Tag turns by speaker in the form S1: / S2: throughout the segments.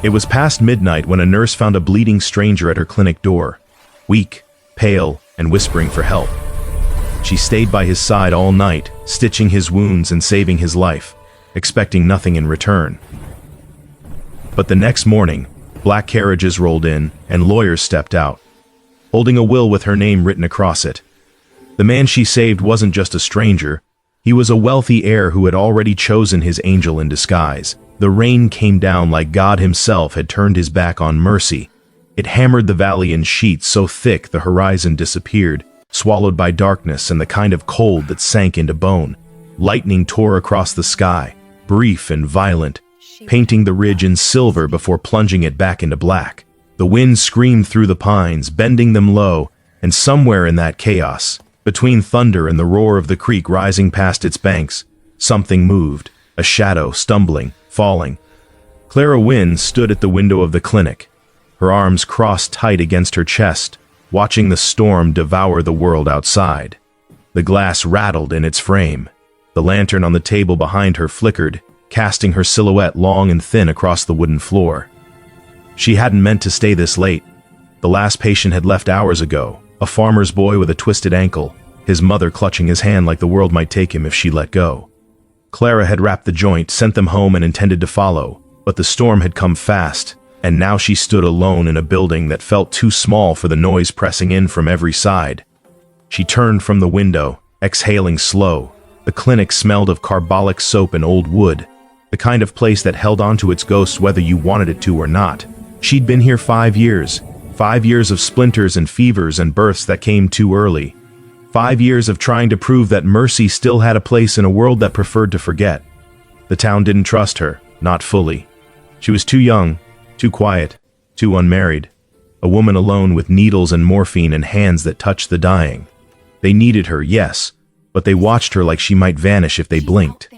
S1: It was past midnight when a nurse found a bleeding stranger at her clinic door, weak, pale, and whispering for help. She stayed by his side all night, stitching his wounds and saving his life, expecting nothing in return. But the next morning, black carriages rolled in, and lawyers stepped out, holding a will with her name written across it. The man she saved wasn't just a stranger. He was a wealthy heir who had already chosen his angel in disguise. The rain came down like God himself had turned his back on mercy. It hammered the valley in sheets so thick the horizon disappeared, swallowed by darkness and the kind of cold that sank into bone. Lightning tore across the sky, brief and violent, painting the ridge in silver before plunging it back into black. The wind screamed through the pines, bending them low, and somewhere in that chaos, between thunder and the roar of the creek rising past its banks, something moved, a shadow, stumbling, falling. Clara Wynne stood at the window of the clinic, her arms crossed tight against her chest, watching the storm devour the world outside. The glass rattled in its frame. The lantern on the table behind her flickered, casting her silhouette long and thin across the wooden floor. She hadn't meant to stay this late. The last patient had left hours ago, a farmer's boy with a twisted ankle, his mother clutching his hand like the world might take him if she let go. Clara had wrapped the joint, sent them home, and intended to follow, but the storm had come fast, and now she stood alone in a building that felt too small for the noise pressing in from every side. She turned from the window, exhaling slow. The clinic smelled of carbolic soap and old wood, the kind of place that held onto its ghost whether you wanted it to or not. She'd been here 5 years. 5 years of splinters and fevers and births that came too early. 5 years of trying to prove that mercy still had a place in a world that preferred to forget. The town didn't trust her, not fully. She was too young, too quiet, too unmarried. A woman alone with needles and morphine and hands that touched the dying. They needed her, yes, but they watched her like she might vanish if they blinked.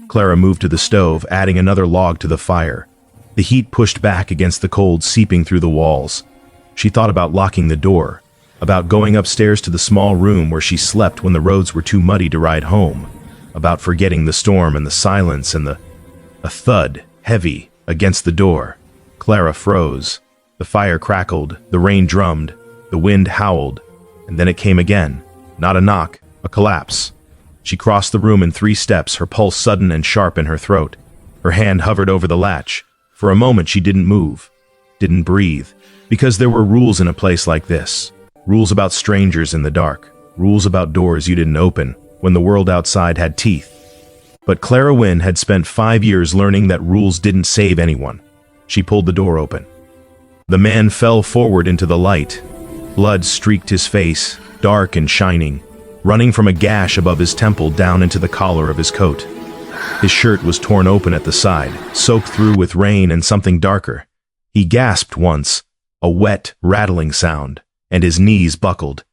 S1: Clara moved to the stove, adding another log to the fire. The heat pushed back against the cold seeping through the walls. She thought about locking the door, about going upstairs to the small room where she slept when the roads were too muddy to ride home, about forgetting the storm and the silence and a thud, heavy, against the door. Clara froze. The fire crackled, the rain drummed, the wind howled, and then it came again. Not a knock, a collapse. She crossed the room in 3 steps, her pulse sudden and sharp in her throat. Her hand hovered over the latch. For a moment she didn't move, didn't breathe, because there were rules in a place like this. Rules about strangers in the dark, rules about doors you didn't open when the world outside had teeth. But Clara Wynne had spent 5 years learning that rules didn't save anyone. She pulled the door open. The man fell forward into the light. Blood streaked his face, dark and shining, running from a gash above his temple down into the collar of his coat. His shirt was torn open at the side, soaked through with rain and something darker. He gasped once, a wet, rattling sound, and his knees buckled.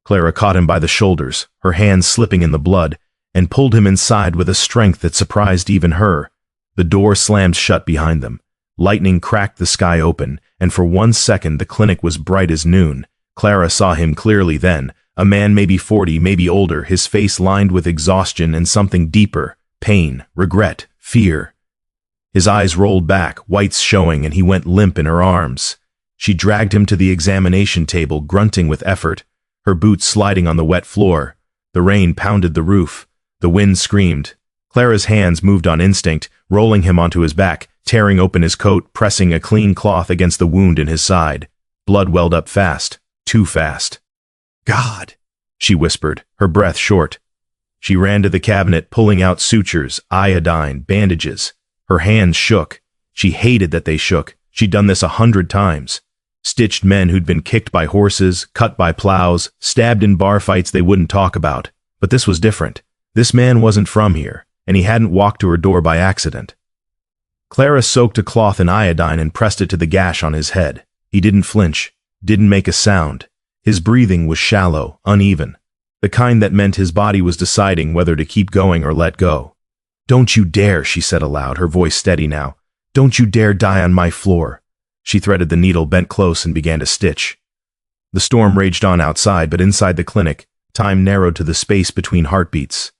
S1: Clara caught him by the shoulders, her hands slipping in the blood, and pulled him inside with a strength that surprised even her. The door slammed shut behind them. Lightning cracked the sky open, and for 1 second the clinic was bright as noon. Clara saw him clearly then, a man maybe 40, maybe older, his face lined with exhaustion and something deeper, pain, regret, fear. His eyes rolled back, whites showing, and he went limp in her arms. She dragged him to the examination table, grunting with effort, her boots sliding on the wet floor. The rain pounded the roof. The wind screamed. Clara's hands moved on instinct, rolling him onto his back, tearing open his coat, pressing a clean cloth against the wound in his side. Blood welled up fast, too fast. "God," she whispered, her breath short. She ran to the cabinet, pulling out sutures, iodine, bandages. Her hands shook. She hated that they shook. She'd done this 100 times. Stitched men who'd been kicked by horses, cut by plows, stabbed in bar fights they wouldn't talk about. But this was different. This man wasn't from here, and he hadn't walked to her door by accident. Clara soaked a cloth in iodine and pressed it to the gash on his head. He didn't flinch, didn't make a sound. His breathing was shallow, uneven, the kind that meant his body was deciding whether to keep going or let go. "Don't you dare," she said aloud, her voice steady now. "Don't you dare die on my floor." She threaded the needle, bent close, and began to stitch. The storm raged on outside, but inside the clinic, time narrowed to the space between heartbeats.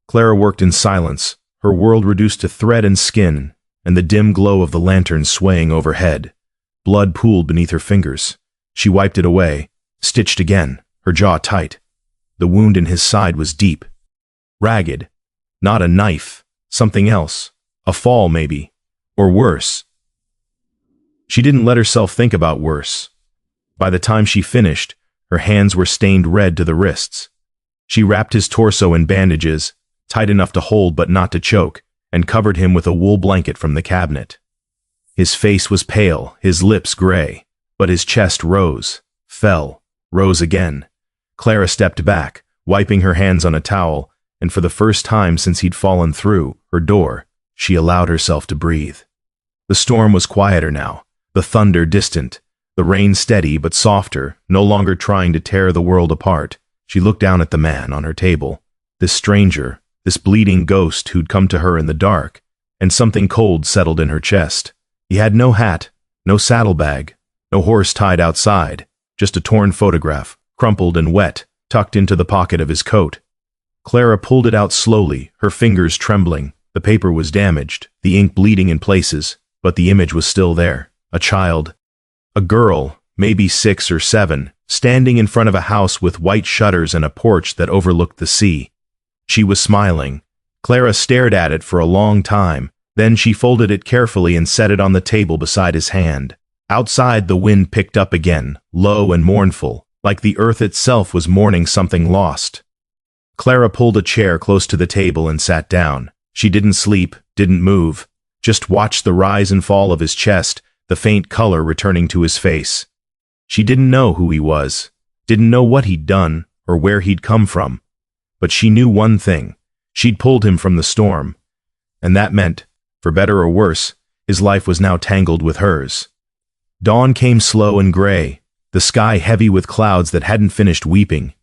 S1: Clara worked in silence, her world reduced to thread and skin, and the dim glow of the lantern swaying overhead. Blood pooled beneath her fingers. She wiped it away, stitched again, her jaw tight. The wound in his side was deep. Ragged. Not a knife. Something else. A fall, maybe. Or worse. She didn't let herself think about worse. By the time she finished, her hands were stained red to the wrists. She wrapped his torso in bandages, tight enough to hold but not to choke, and covered him with a wool blanket from the cabinet. His face was pale, his lips gray, but his chest rose, fell, rose again. Clara stepped back, wiping her hands on a towel, and for the first time since he'd fallen through her door, she allowed herself to breathe. The storm was quieter now, the thunder distant, the rain steady but softer, no longer trying to tear the world apart. She looked down at the man on her table, this stranger, this bleeding ghost who'd come to her in the dark, and something cold settled in her chest. He had no hat, no saddlebag, no horse tied outside, just a torn photograph, crumpled and wet, tucked into the pocket of his coat. Clara pulled it out slowly, her fingers trembling. The paper was damaged, the ink bleeding in places, but the image was still there. A child. A girl, maybe 6 or 7, standing in front of a house with white shutters and a porch that overlooked the sea. She was smiling. Clara stared at it for a long time, then she folded it carefully and set it on the table beside his hand. Outside, the wind picked up again, low and mournful, like the earth itself was mourning something lost. Clara pulled a chair close to the table and sat down. She didn't sleep, didn't move, just watched the rise and fall of his chest, the faint color returning to his face. She didn't know who he was, didn't know what he'd done or where he'd come from. But she knew one thing. She'd pulled him from the storm. And that meant, for better or worse, his life was now tangled with hers. Dawn came slow and gray, the sky heavy with clouds that hadn't finished weeping.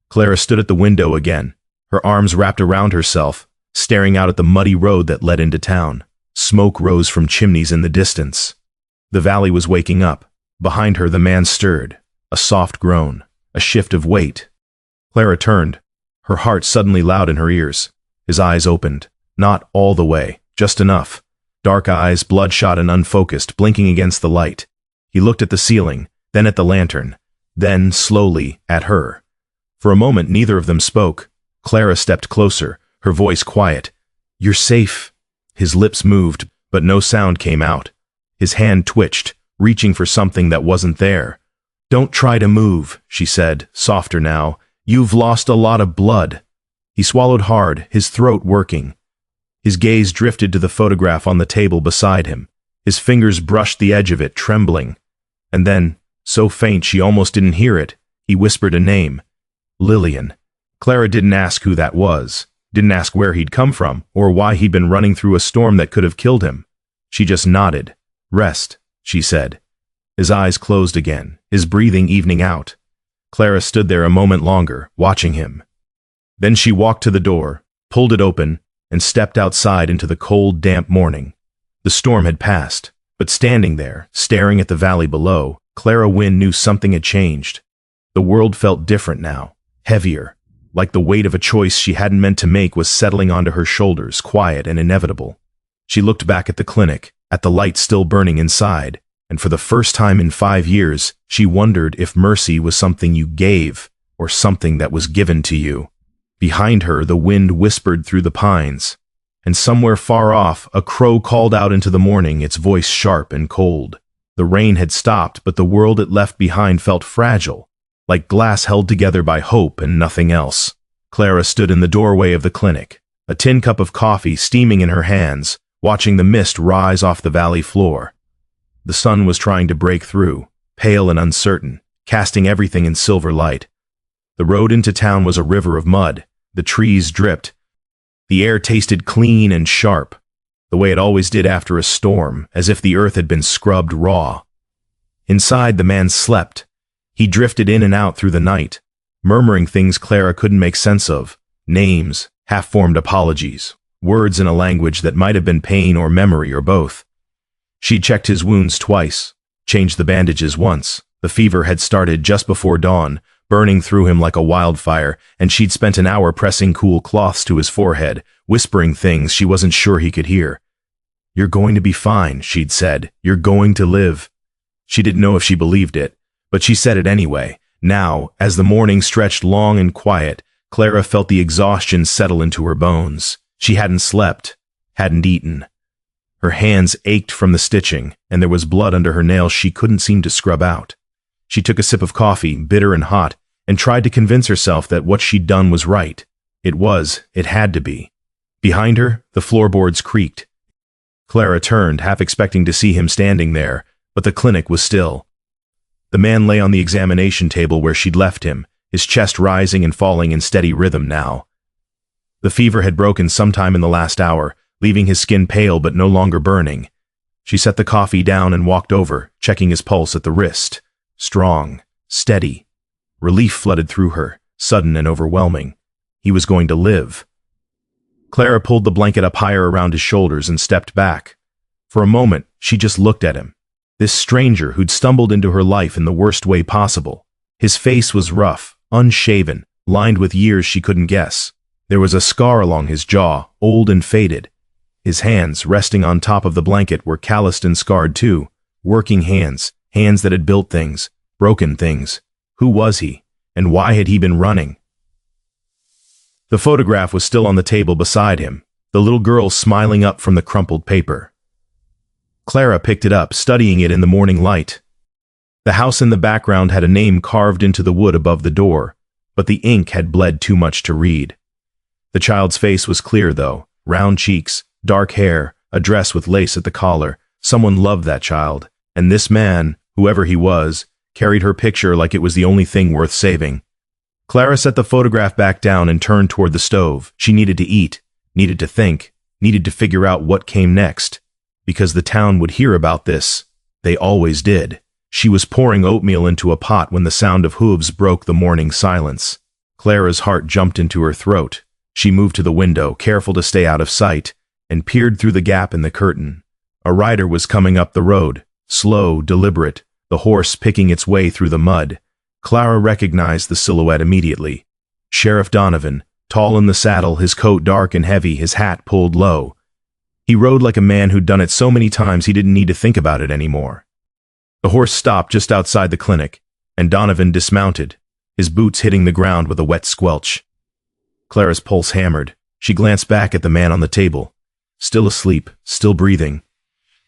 S1: Clara stood at the window again, her arms wrapped around herself, staring out at the muddy road that led into town. Smoke rose from chimneys in the distance. The valley was waking up. Behind her, the man stirred, a soft groan, a shift of weight. Clara turned, her heart suddenly loud in her ears. His eyes opened, not all the way, just enough. Dark eyes, bloodshot and unfocused, blinking against the light. He looked at the ceiling, then at the lantern, then, slowly, at her. For a moment, neither of them spoke. Clara stepped closer, her voice quiet. "You're safe." His lips moved, but no sound came out. His hand twitched, reaching for something that wasn't there. "Don't try to move," she said, softer now. "You've lost a lot of blood." He swallowed hard, his throat working. His gaze drifted to the photograph on the table beside him. His fingers brushed the edge of it, trembling. And then, so faint she almost didn't hear it, he whispered a name. Lillian. Clara didn't ask who that was, didn't ask where he'd come from, or why he'd been running through a storm that could have killed him. She just nodded. "Rest," she said. His eyes closed again, his breathing evening out. Clara stood there a moment longer, watching him. Then she walked to the door, pulled it open, and stepped outside into the cold, damp morning. The storm had passed, but standing there, staring at the valley below, Clara Wynne knew something had changed. The world felt different now, heavier, like the weight of a choice she hadn't meant to make was settling onto her shoulders, quiet and inevitable. She looked back at the clinic, at the light still burning inside, and for the first time in 5 years, she wondered if mercy was something you gave, or something that was given to you. Behind her, the wind whispered through the pines, and somewhere far off, a crow called out into the morning, its voice sharp and cold. The rain had stopped, but the world it left behind felt fragile, like glass held together by hope and nothing else. Clara stood in the doorway of the clinic, a tin cup of coffee steaming in her hands, watching the mist rise off the valley floor. The sun was trying to break through, pale and uncertain, casting everything in silver light. The road into town was a river of mud. The trees dripped. The air tasted clean and sharp, the way it always did after a storm, as if the earth had been scrubbed raw. Inside, the man slept. He drifted in and out through the night, murmuring things Clara couldn't make sense of, names, half-formed apologies, words in a language that might have been pain or memory or both. She checked his wounds twice, changed the bandages once. The fever had started just before dawn, burning through him like a wildfire, and she'd spent an hour pressing cool cloths to his forehead, whispering things she wasn't sure he could hear. "You're going to be fine," she'd said. "You're going to live." She didn't know if she believed it, but she said it anyway. Now, as the morning stretched long and quiet, Clara felt the exhaustion settle into her bones. She hadn't slept, hadn't eaten. Her hands ached from the stitching, and there was blood under her nails she couldn't seem to scrub out. She took a sip of coffee, bitter and hot, and tried to convince herself that what she'd done was right. It had to be. Behind her, the floorboards creaked. Clara turned, half expecting to see him standing there, but the clinic was still. The man lay on the examination table where she'd left him, his chest rising and falling in steady rhythm now. The fever had broken sometime in the last hour, leaving his skin pale but no longer burning. She set the coffee down and walked over, checking his pulse at the wrist. Strong, steady. Relief flooded through her, sudden and overwhelming. He was going to live. Clara pulled the blanket up higher around his shoulders and stepped back. For a moment, she just looked at him. This stranger who'd stumbled into her life in the worst way possible. His face was rough, unshaven, lined with years she couldn't guess. There was a scar along his jaw, old and faded. His hands, resting on top of the blanket, were calloused and scarred too. Working hands, hands that had built things, broken things. Who was he? And why had he been running? The photograph was still on the table beside him, the little girl smiling up from the crumpled paper. Clara picked it up, studying it in the morning light. The house in the background had a name carved into the wood above the door, but the ink had bled too much to read. The child's face was clear, though. Round cheeks, dark hair, a dress with lace at the collar. Someone loved that child, and this man, whoever he was, carried her picture like it was the only thing worth saving. Clara set the photograph back down and turned toward the stove. She needed to eat, needed to think, needed to figure out what came next. Because the town would hear about this. They always did. She was pouring oatmeal into a pot when the sound of hooves broke the morning silence. Clara's heart jumped into her throat. She moved to the window, careful to stay out of sight, and peered through the gap in the curtain. A rider was coming up the road, slow, deliberate, the horse picking its way through the mud. Clara recognized the silhouette immediately. Sheriff Donovan, tall in the saddle, his coat dark and heavy, his hat pulled low. He rode like a man who'd done it so many times he didn't need to think about it anymore. The horse stopped just outside the clinic, and Donovan dismounted, his boots hitting the ground with a wet squelch. Clara's pulse hammered. She glanced back at the man on the table. Still asleep, still breathing.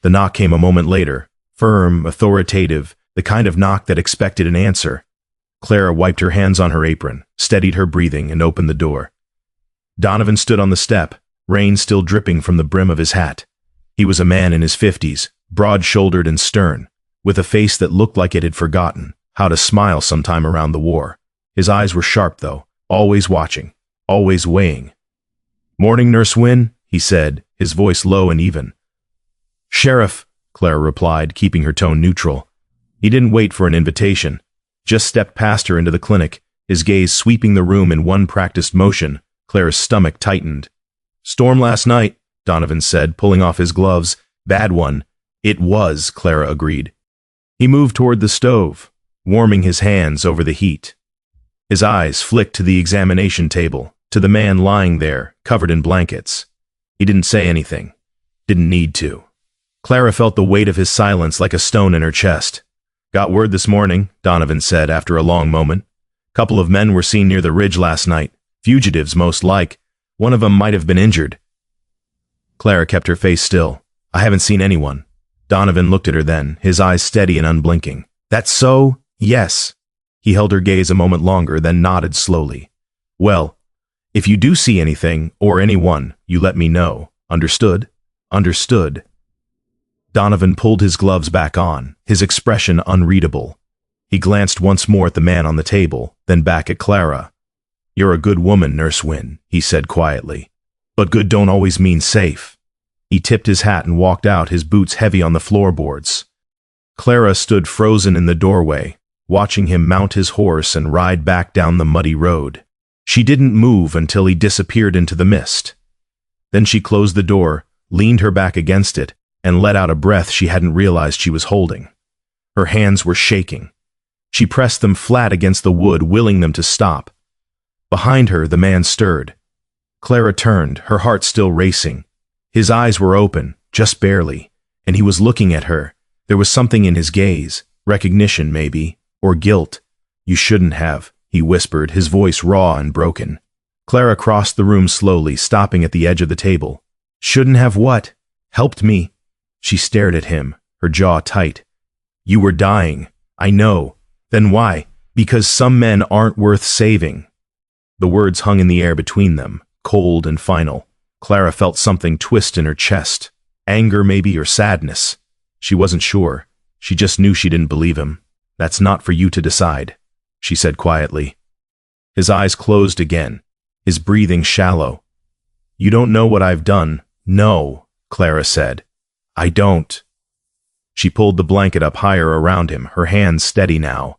S1: The knock came a moment later, firm, authoritative, the kind of knock that expected an answer. Clara wiped her hands on her apron, steadied her breathing, and opened the door. Donovan stood on the step, rain still dripping from the brim of his hat. He was a man in his 50s, broad-shouldered and stern, with a face that looked like it had forgotten how to smile sometime around the war. His eyes were sharp, though, always watching, always weighing. "Morning, Nurse Wynne," he said, his voice low and even. "Sheriff," Clara replied, keeping her tone neutral. He didn't wait for an invitation, just stepped past her into the clinic, his gaze sweeping the room in one practiced motion. Clara's stomach tightened. "Storm last night," Donovan said, pulling off his gloves. "Bad one." "It was," Clara agreed. He moved toward the stove, warming his hands over the heat. His eyes flicked to the examination table, to the man lying there, covered in blankets. He didn't say anything. Didn't need to. Clara felt the weight of his silence like a stone in her chest. "Got word this morning," Donovan said after a long moment. "Couple of men were seen near the ridge last night. Fugitives, most like. One of them might have been injured." Clara kept her face still. "I haven't seen anyone." Donovan looked at her then, his eyes steady and unblinking. "That's so?" "Yes." He held her gaze a moment longer, then nodded slowly. "Well, if you do see anything, or anyone, you let me know. Understood?" "Understood." Donovan pulled his gloves back on, his expression unreadable. He glanced once more at the man on the table, then back at Clara. "You're a good woman, Nurse Wynne," he said quietly. "But good don't always mean safe." He tipped his hat and walked out, his boots heavy on the floorboards. Clara stood frozen in the doorway, watching him mount his horse and ride back down the muddy road. She didn't move until he disappeared into the mist. Then she closed the door, leaned her back against it, and let out a breath she hadn't realized she was holding. Her hands were shaking. She pressed them flat against the wood, willing them to stop. Behind her, the man stirred. Clara turned, her heart still racing. His eyes were open, just barely, and he was looking at her. There was something in his gaze, recognition maybe, or guilt. You shouldn't have, he whispered, his voice raw and broken. Clara crossed the room slowly, stopping at the edge of the table. Shouldn't have what? Helped me. She stared at him, her jaw tight. You were dying. I know. Then why? Because some men aren't worth saving. The words hung in the air between them, cold and final. Clara felt something twist in her chest. Anger maybe, or sadness. She wasn't sure. She just knew she didn't believe him. That's not for you to decide, she said quietly. His eyes closed again, his breathing shallow. You don't know what I've done. No, Clara said. I don't. She pulled the blanket up higher around him, her hands steady now.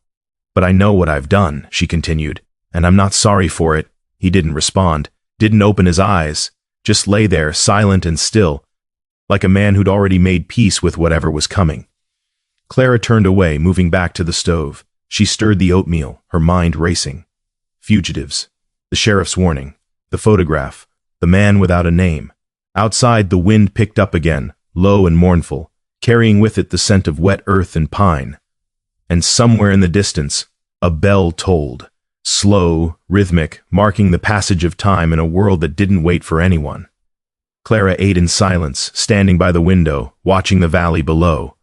S1: But I know what I've done, she continued, and I'm not sorry for it. He didn't respond, didn't open his eyes, just lay there, silent and still, like a man who'd already made peace with whatever was coming. Clara turned away, moving back to the stove. She stirred the oatmeal, her mind racing. Fugitives, the sheriff's warning, the photograph, the man without a name. Outside, the wind picked up again, low and mournful, carrying with it the scent of wet earth and pine. And somewhere in the distance, a bell tolled, slow, rhythmic, marking the passage of time in a world that didn't wait for anyone. Clara ate in silence, standing by the window, watching the valley below.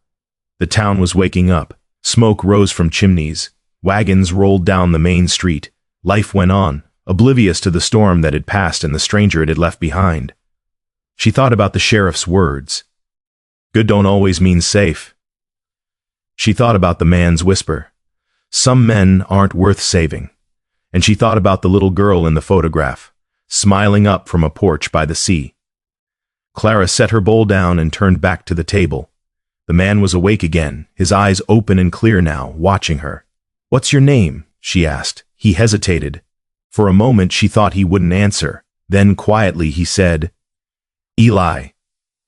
S1: The town was waking up. Smoke rose from chimneys. Wagons rolled down the main street. Life went on, oblivious to the storm that had passed and the stranger it had left behind. She thought about the sheriff's words. Good don't always mean safe. She thought about the man's whisper. Some men aren't worth saving. And she thought about the little girl in the photograph, smiling up from a porch by the sea. Clara set her bowl down and turned back to the table. The man was awake again, his eyes open and clear now, watching her. What's your name? She asked. He hesitated. For a moment she thought he wouldn't answer. Then quietly he said, Eli.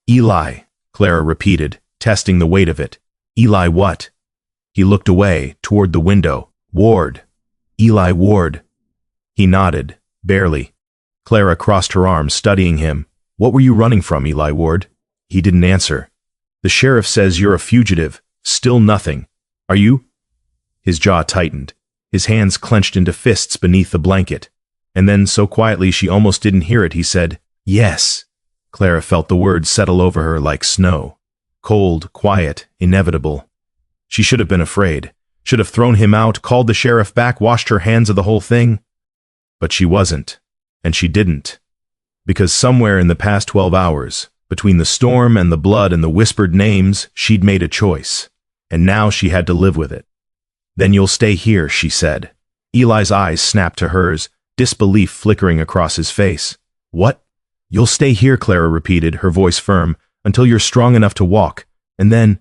S1: Eli, Clara repeated, testing the weight of it. Eli what? He looked away, toward the window. Ward. Eli Ward. He nodded, barely. Clara crossed her arms, studying him. What were you running from, Eli Ward? He didn't answer. The sheriff says you're a fugitive. Still nothing. Are you? His jaw tightened. His hands clenched into fists beneath the blanket. And then, so quietly she almost didn't hear it, he said, Yes. Clara felt the words settle over her like snow. Cold, quiet, inevitable. She should have been afraid. Should have thrown him out, called the sheriff back, washed her hands of the whole thing. But she wasn't. And she didn't. Because somewhere in the past 12 hours, between the storm and the blood and the whispered names, she'd made a choice. And now she had to live with it. Then you'll stay here, she said. Eli's eyes snapped to hers, disbelief flickering across his face. What? You'll stay here, Clara repeated, her voice firm, until you're strong enough to walk. And then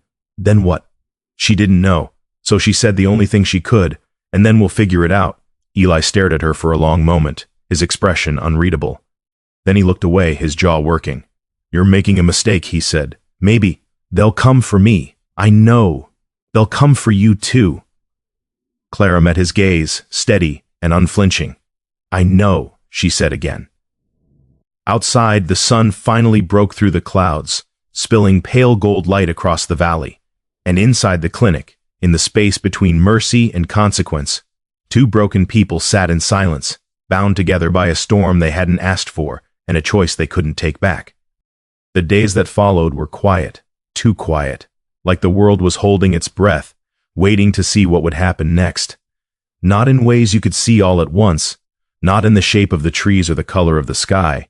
S1: what? She didn't know, so she said the only thing she could, and then we'll figure it out. Eli stared at her for a long moment, his expression unreadable. Then he looked away, his jaw working. You're making a mistake, he said. Maybe. They'll come for me. I know. They'll come for you too. Clara met his gaze, steady and unflinching. I know, she said again. Outside, the sun finally broke through the clouds, spilling pale gold light across the valley. And inside the clinic, in the space between mercy and consequence, two broken people sat in silence, bound together by a storm they hadn't asked for and a choice they couldn't take back. The days that followed were quiet, too quiet, like the world was holding its breath, waiting to see what would happen next. Not in ways you could see all at once, not in the shape of the trees or the color of the sky,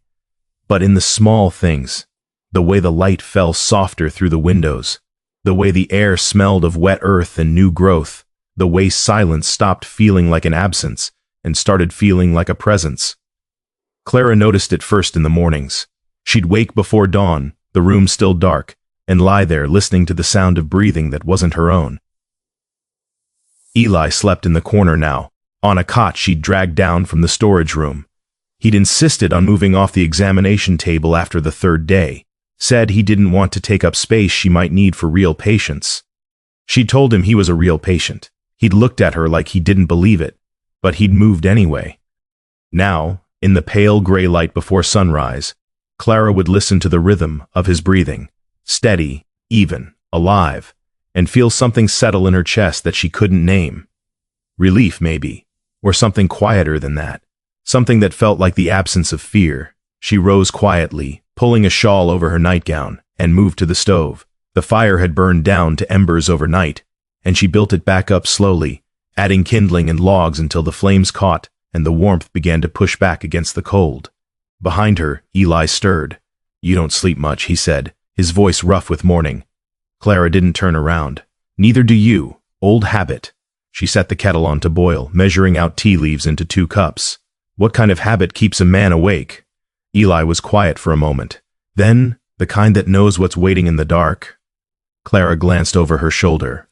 S1: but in the small things, the way the light fell softer through the windows, the way the air smelled of wet earth and new growth, the way silence stopped feeling like an absence and started feeling like a presence. Clara noticed it first in the mornings. She'd wake before dawn, the room still dark, and lie there listening to the sound of breathing that wasn't her own. Eli slept in the corner now, on a cot she'd dragged down from the storage room. He'd insisted on moving off the examination table after the third day, said he didn't want to take up space she might need for real patients. She'd told him he was a real patient. He'd looked at her like he didn't believe it, but he'd moved anyway. Now, in the pale gray light before sunrise, Clara would listen to the rhythm of his breathing, steady, even, alive, and feel something settle in her chest that she couldn't name. Relief, maybe, or something quieter than that. Something that felt like the absence of fear. She rose quietly, pulling a shawl over her nightgown, and moved to the stove. The fire had burned down to embers overnight, and she built it back up slowly, adding kindling and logs until the flames caught and the warmth began to push back against the cold. Behind her, Eli stirred. "You don't sleep much," he said, his voice rough with mourning. Clara didn't turn around. "Neither do you. Old habit." She set the kettle on to boil, measuring out tea leaves into 2 cups. What kind of habit keeps a man awake? Eli was quiet for a moment. Then, the kind that knows what's waiting in the dark. Clara glanced over her shoulder.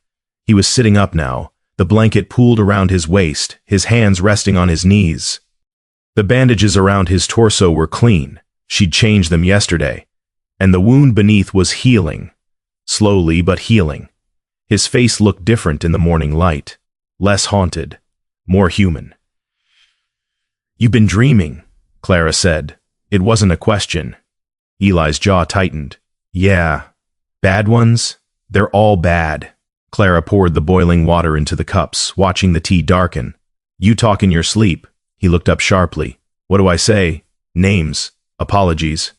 S1: He was sitting up now, the blanket pooled around his waist, his hands resting on his knees. The bandages around his torso were clean. She'd changed them yesterday. And the wound beneath was healing. Slowly, but healing. His face looked different in the morning light. Less haunted. More human. "You've been dreaming," Clara said. It wasn't a question. Eli's jaw tightened. "Yeah. Bad ones? They're all bad." Clara poured the boiling water into the cups, watching the tea darken. "You talk in your sleep." He looked up sharply. "What do I say? Names. Apologies."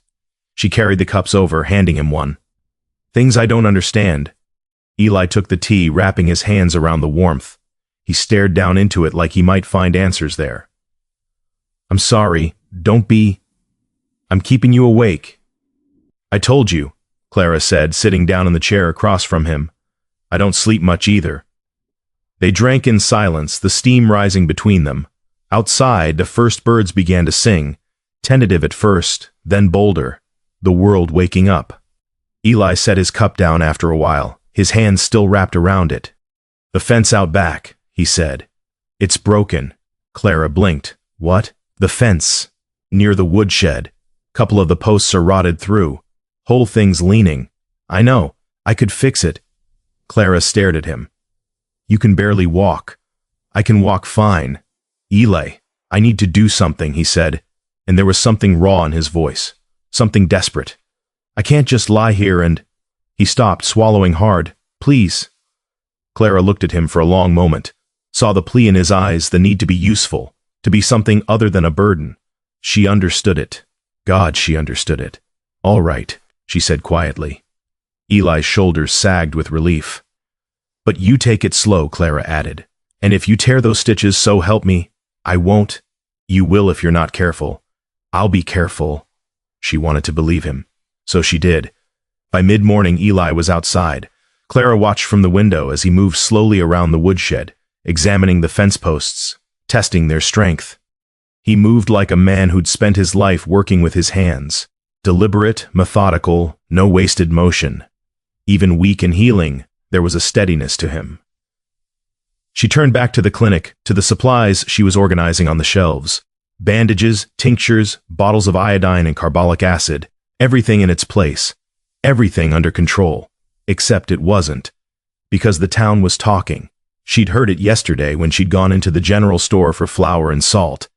S1: She carried the cups over, handing him one. "Things I don't understand." Eli took the tea, wrapping his hands around the warmth. He stared down into it like he might find answers there. "I'm sorry. Don't be. I'm keeping you awake." "I told you," Clara said, sitting down in the chair across from him. "I don't sleep much either." They drank in silence, the steam rising between them. Outside, the first birds began to sing, tentative at first, then bolder, the world waking up. Eli set his cup down after a while, his hands still wrapped around it. "The fence out back," he said. "It's broken." Clara blinked. "What?" "The fence. Near the woodshed. Couple of the posts are rotted through. Whole thing's leaning." "I know. I could fix it." Clara stared at him. "You can barely walk." "I can walk fine." "Eli, I need to do something," he said, and there was something raw in his voice. Something desperate. "I can't just lie here and—" He stopped, swallowing hard. "Please." Clara looked at him for a long moment, saw the plea in his eyes, the need to be useful, to be something other than a burden. She understood it. God, she understood it. "All right," she said quietly. Eli's shoulders sagged with relief. "But you take it slow," Clara added. "And if you tear those stitches, so help me, I won't." "You will if you're not careful." "I'll be careful." She wanted to believe him. So she did. By mid-morning, Eli was outside. Clara watched from the window as he moved slowly around the woodshed, examining the fence posts, testing their strength. He moved like a man who'd spent his life working with his hands. Deliberate, methodical, no wasted motion. Even weak and healing, there was a steadiness to him. She turned back to the clinic, to the supplies she was organizing on the shelves. Bandages, tinctures, bottles of iodine and carbolic acid, everything in its place. Everything under control. Except it wasn't. Because the town was talking. She'd heard it yesterday when she'd gone into the general store for flour and salt.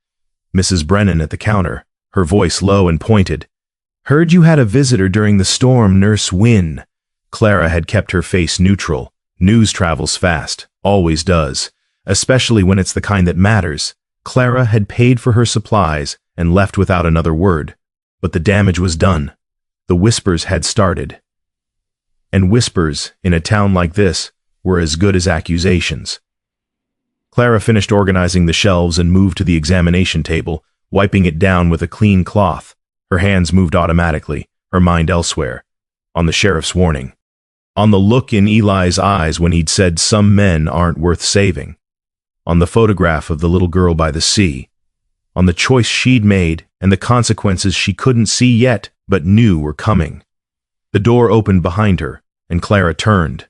S1: Mrs. Brennan at the counter, her voice low and pointed. "Heard you had a visitor during the storm, Nurse Wynne." Clara had kept her face neutral. News travels fast, always does, especially when it's the kind that matters. Clara had paid for her supplies and left without another word. But the damage was done. The whispers had started. And whispers, in a town like this, were as good as accusations. Clara finished organizing the shelves and moved to the examination table, wiping it down with a clean cloth. Her hands moved automatically, her mind elsewhere, on the sheriff's warning. On the look in Eli's eyes when he'd said some men aren't worth saving. On the photograph of the little girl by the sea. On the choice she'd made and the consequences she couldn't see yet but knew were coming. The door opened behind her, and Clara turned.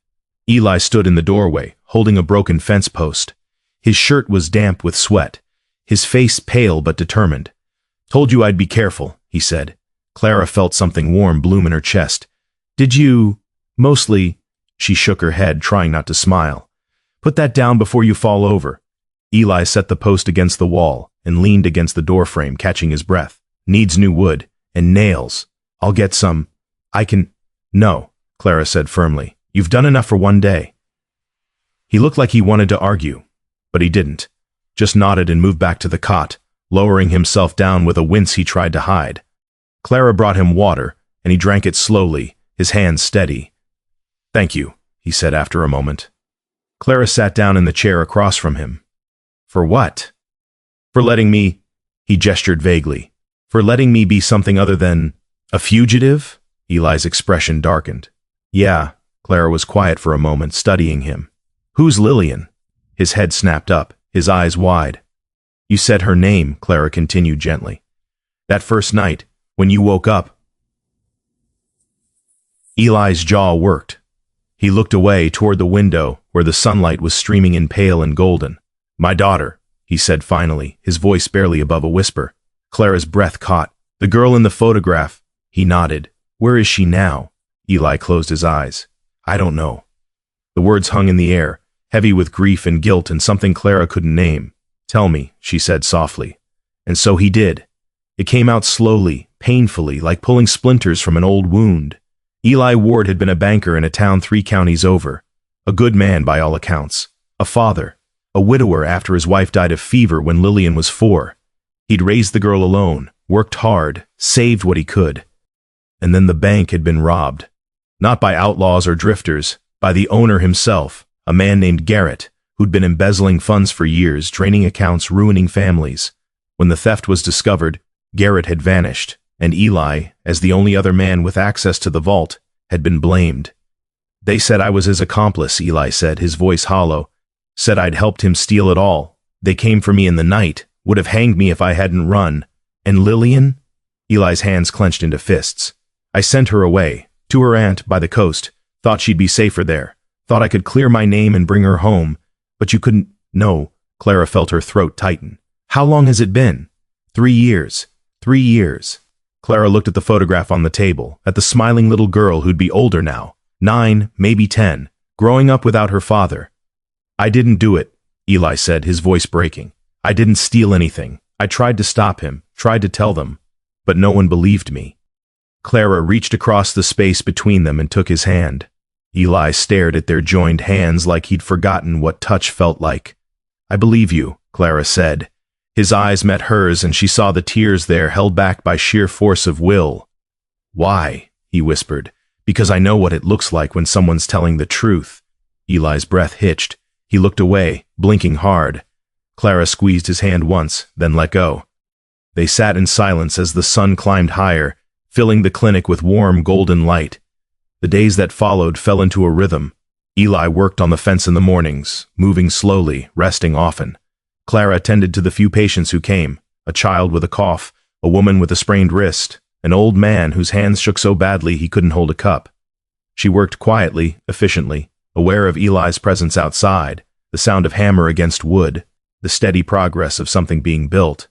S1: Eli stood in the doorway, holding a broken fence post. His shirt was damp with sweat, his face pale but determined. "Told you I'd be careful," he said. Clara felt something warm bloom in her chest. "Did you—" "Mostly," she shook her head, trying not to smile. "Put that down before you fall over." Eli set the post against the wall and leaned against the doorframe, catching his breath. "Needs new wood. And nails. I'll get some. I can—" "No," Clara said firmly. You've done enough for one day. He looked like he wanted to argue, but he didn't. Just nodded and moved back to the cot, lowering himself down with a wince he tried to hide. Clara brought him water, and he drank it slowly, his hands steady. Thank you, he said after a moment. Clara sat down in the chair across from him. For what? For letting me, he gestured vaguely. For letting me be something other than a fugitive? Eli's expression darkened. Yeah, Clara was quiet for a moment, studying him. Who's Lillian? His head snapped up, his eyes wide. You said her name, Clara continued gently. That first night, when you woke up. Eli's jaw worked. He looked away toward the window where the sunlight was streaming in pale and golden. My daughter, he said finally, his voice barely above a whisper. Clara's breath caught. The girl in the photograph. He nodded. Where is she now? Eli closed his eyes. I don't know. The words hung in the air, heavy with grief and guilt and something Clara couldn't name. Tell me, she said softly. And so he did. It came out slowly, painfully, like pulling splinters from an old wound. Eli Ward had been a banker in a town 3 counties over. A good man by all accounts. A father. A widower after his wife died of fever when Lillian was 4. He'd raised the girl alone, worked hard, saved what he could. And then the bank had been robbed. Not by outlaws or drifters, by the owner himself, a man named Garrett, who'd been embezzling funds for years, draining accounts, ruining families. When the theft was discovered, Garrett had vanished, and Eli, as the only other man with access to the vault, had been blamed. They said I was his accomplice, Eli said, his voice hollow. Said I'd helped him steal it all. They came for me in the night, would have hanged me if I hadn't run. And Lillian? Eli's hands clenched into fists. I sent her away, to her aunt by the coast, thought she'd be safer there, thought I could clear my name and bring her home. But you couldn't. No, Clara felt her throat tighten. How long has it been? 3 years. 3 years. Clara looked at the photograph on the table, at the smiling little girl who'd be older now, 9, maybe 10, growing up without her father. I didn't do it, Eli said, his voice breaking. I didn't steal anything. I tried to stop him, tried to tell them, but no one believed me. Clara reached across the space between them and took his hand. Eli stared at their joined hands like he'd forgotten what touch felt like. I believe you, Clara said. His eyes met hers and she saw the tears there held back by sheer force of will. Why? He whispered. Because I know what it looks like when someone's telling the truth. Eli's breath hitched. He looked away, blinking hard. Clara squeezed his hand once, then let go. They sat in silence as the sun climbed higher, filling the clinic with warm golden light. The days that followed fell into a rhythm. Eli worked on the fence in the mornings, moving slowly, resting often. Clara attended to the few patients who came, a child with a cough, a woman with a sprained wrist, an old man whose hands shook so badly he couldn't hold a cup. She worked quietly, efficiently, aware of Eli's presence outside, the sound of hammer against wood, the steady progress of something being built.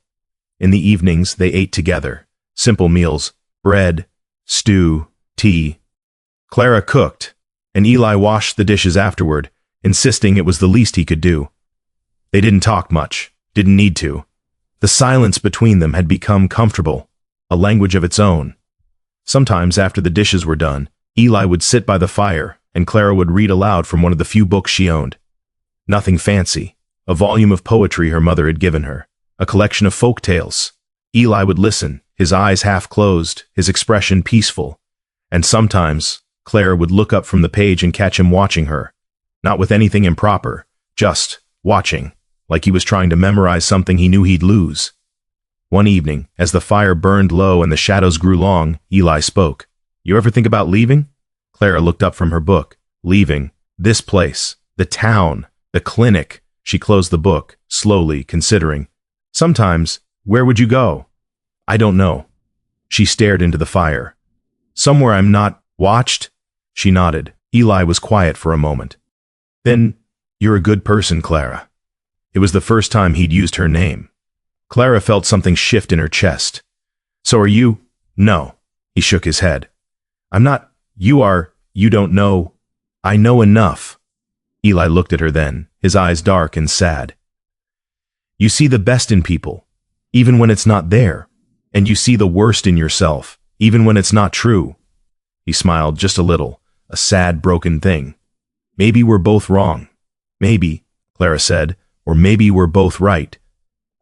S1: In the evenings, they ate together, simple meals, bread, stew, tea. Clara cooked, and Eli washed the dishes afterward, insisting it was the least he could do. They didn't talk much, didn't need to. The silence between them had become comfortable, a language of its own. Sometimes after the dishes were done, Eli would sit by the fire, and Clara would read aloud from one of the few books she owned. Nothing fancy, a volume of poetry her mother had given her, a collection of folk tales. Eli would listen, his eyes half closed, his expression peaceful. And sometimes, Clara would look up from the page and catch him watching her, not with anything improper, just watching, like he was trying to memorize something he knew he'd lose. One evening, as the fire burned low and the shadows grew long, Eli spoke. You ever think about leaving? Clara looked up from her book. Leaving. This place. The town. The clinic. She closed the book, slowly, considering. Sometimes. Where would you go? I don't know. She stared into the fire. Somewhere I'm not watched? She nodded. Eli was quiet for a moment. Then, you're a good person, Clara. It was the first time he'd used her name. Clara felt something shift in her chest. So are you? No. He shook his head. I'm not. You are. You don't know. I know enough. Eli looked at her then, his eyes dark and sad. You see the best in people, even when it's not there, and you see the worst in yourself, even when it's not true. He smiled just a little, a sad, broken thing. Maybe we're both wrong. Maybe, Clara said, or maybe we're both right.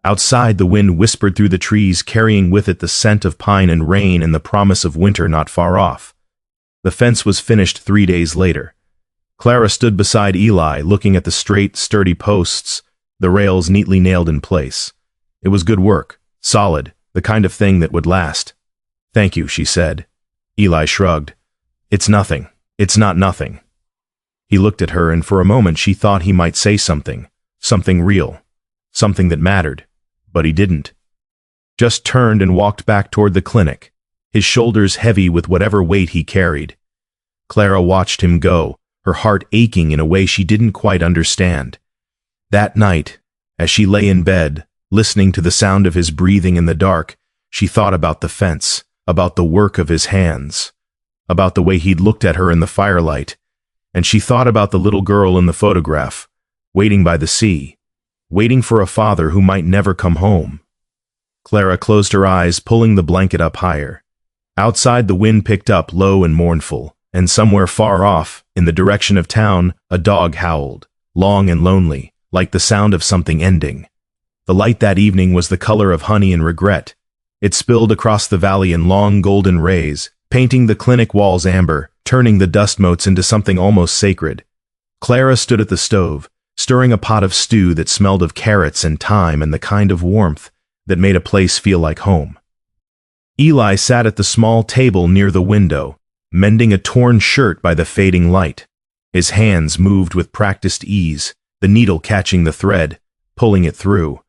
S1: Outside, the wind whispered through the trees, carrying with it the scent of pine and rain and the promise of winter not far off. The fence was finished 3 days later. Clara stood beside Eli, looking at the straight, sturdy posts, the rails neatly nailed in place. It was good work, solid, the kind of thing that would last. "Thank you," she said. Eli shrugged. "It's nothing. It's not nothing." He looked at her, and for a moment she thought he might say something real, something that mattered, but he didn't. Just turned and walked back toward the clinic, his shoulders heavy with whatever weight he carried. Clara watched him go, her heart aching in a way she didn't quite understand. That night, as she lay in bed, listening to the sound of his breathing in the dark, she thought about the fence, about the work of his hands, about the way he'd looked at her in the firelight, and she thought about the little girl in the photograph, waiting by the sea, waiting for a father who might never come home. Clara closed her eyes, pulling the blanket up higher. Outside, the wind picked up, low and mournful, and somewhere far off, in the direction of town, a dog howled, long and lonely, like the sound of something ending. The light that evening was the color of honey and regret. It spilled across the valley in long golden rays, painting the clinic walls amber, turning the dust motes into something almost sacred. Clara stood at the stove, stirring a pot of stew that smelled of carrots and thyme and the kind of warmth that made a place feel like home. Eli sat at the small table near the window, mending a torn shirt by the fading light. His hands moved with practiced ease, the needle catching the thread, pulling it through.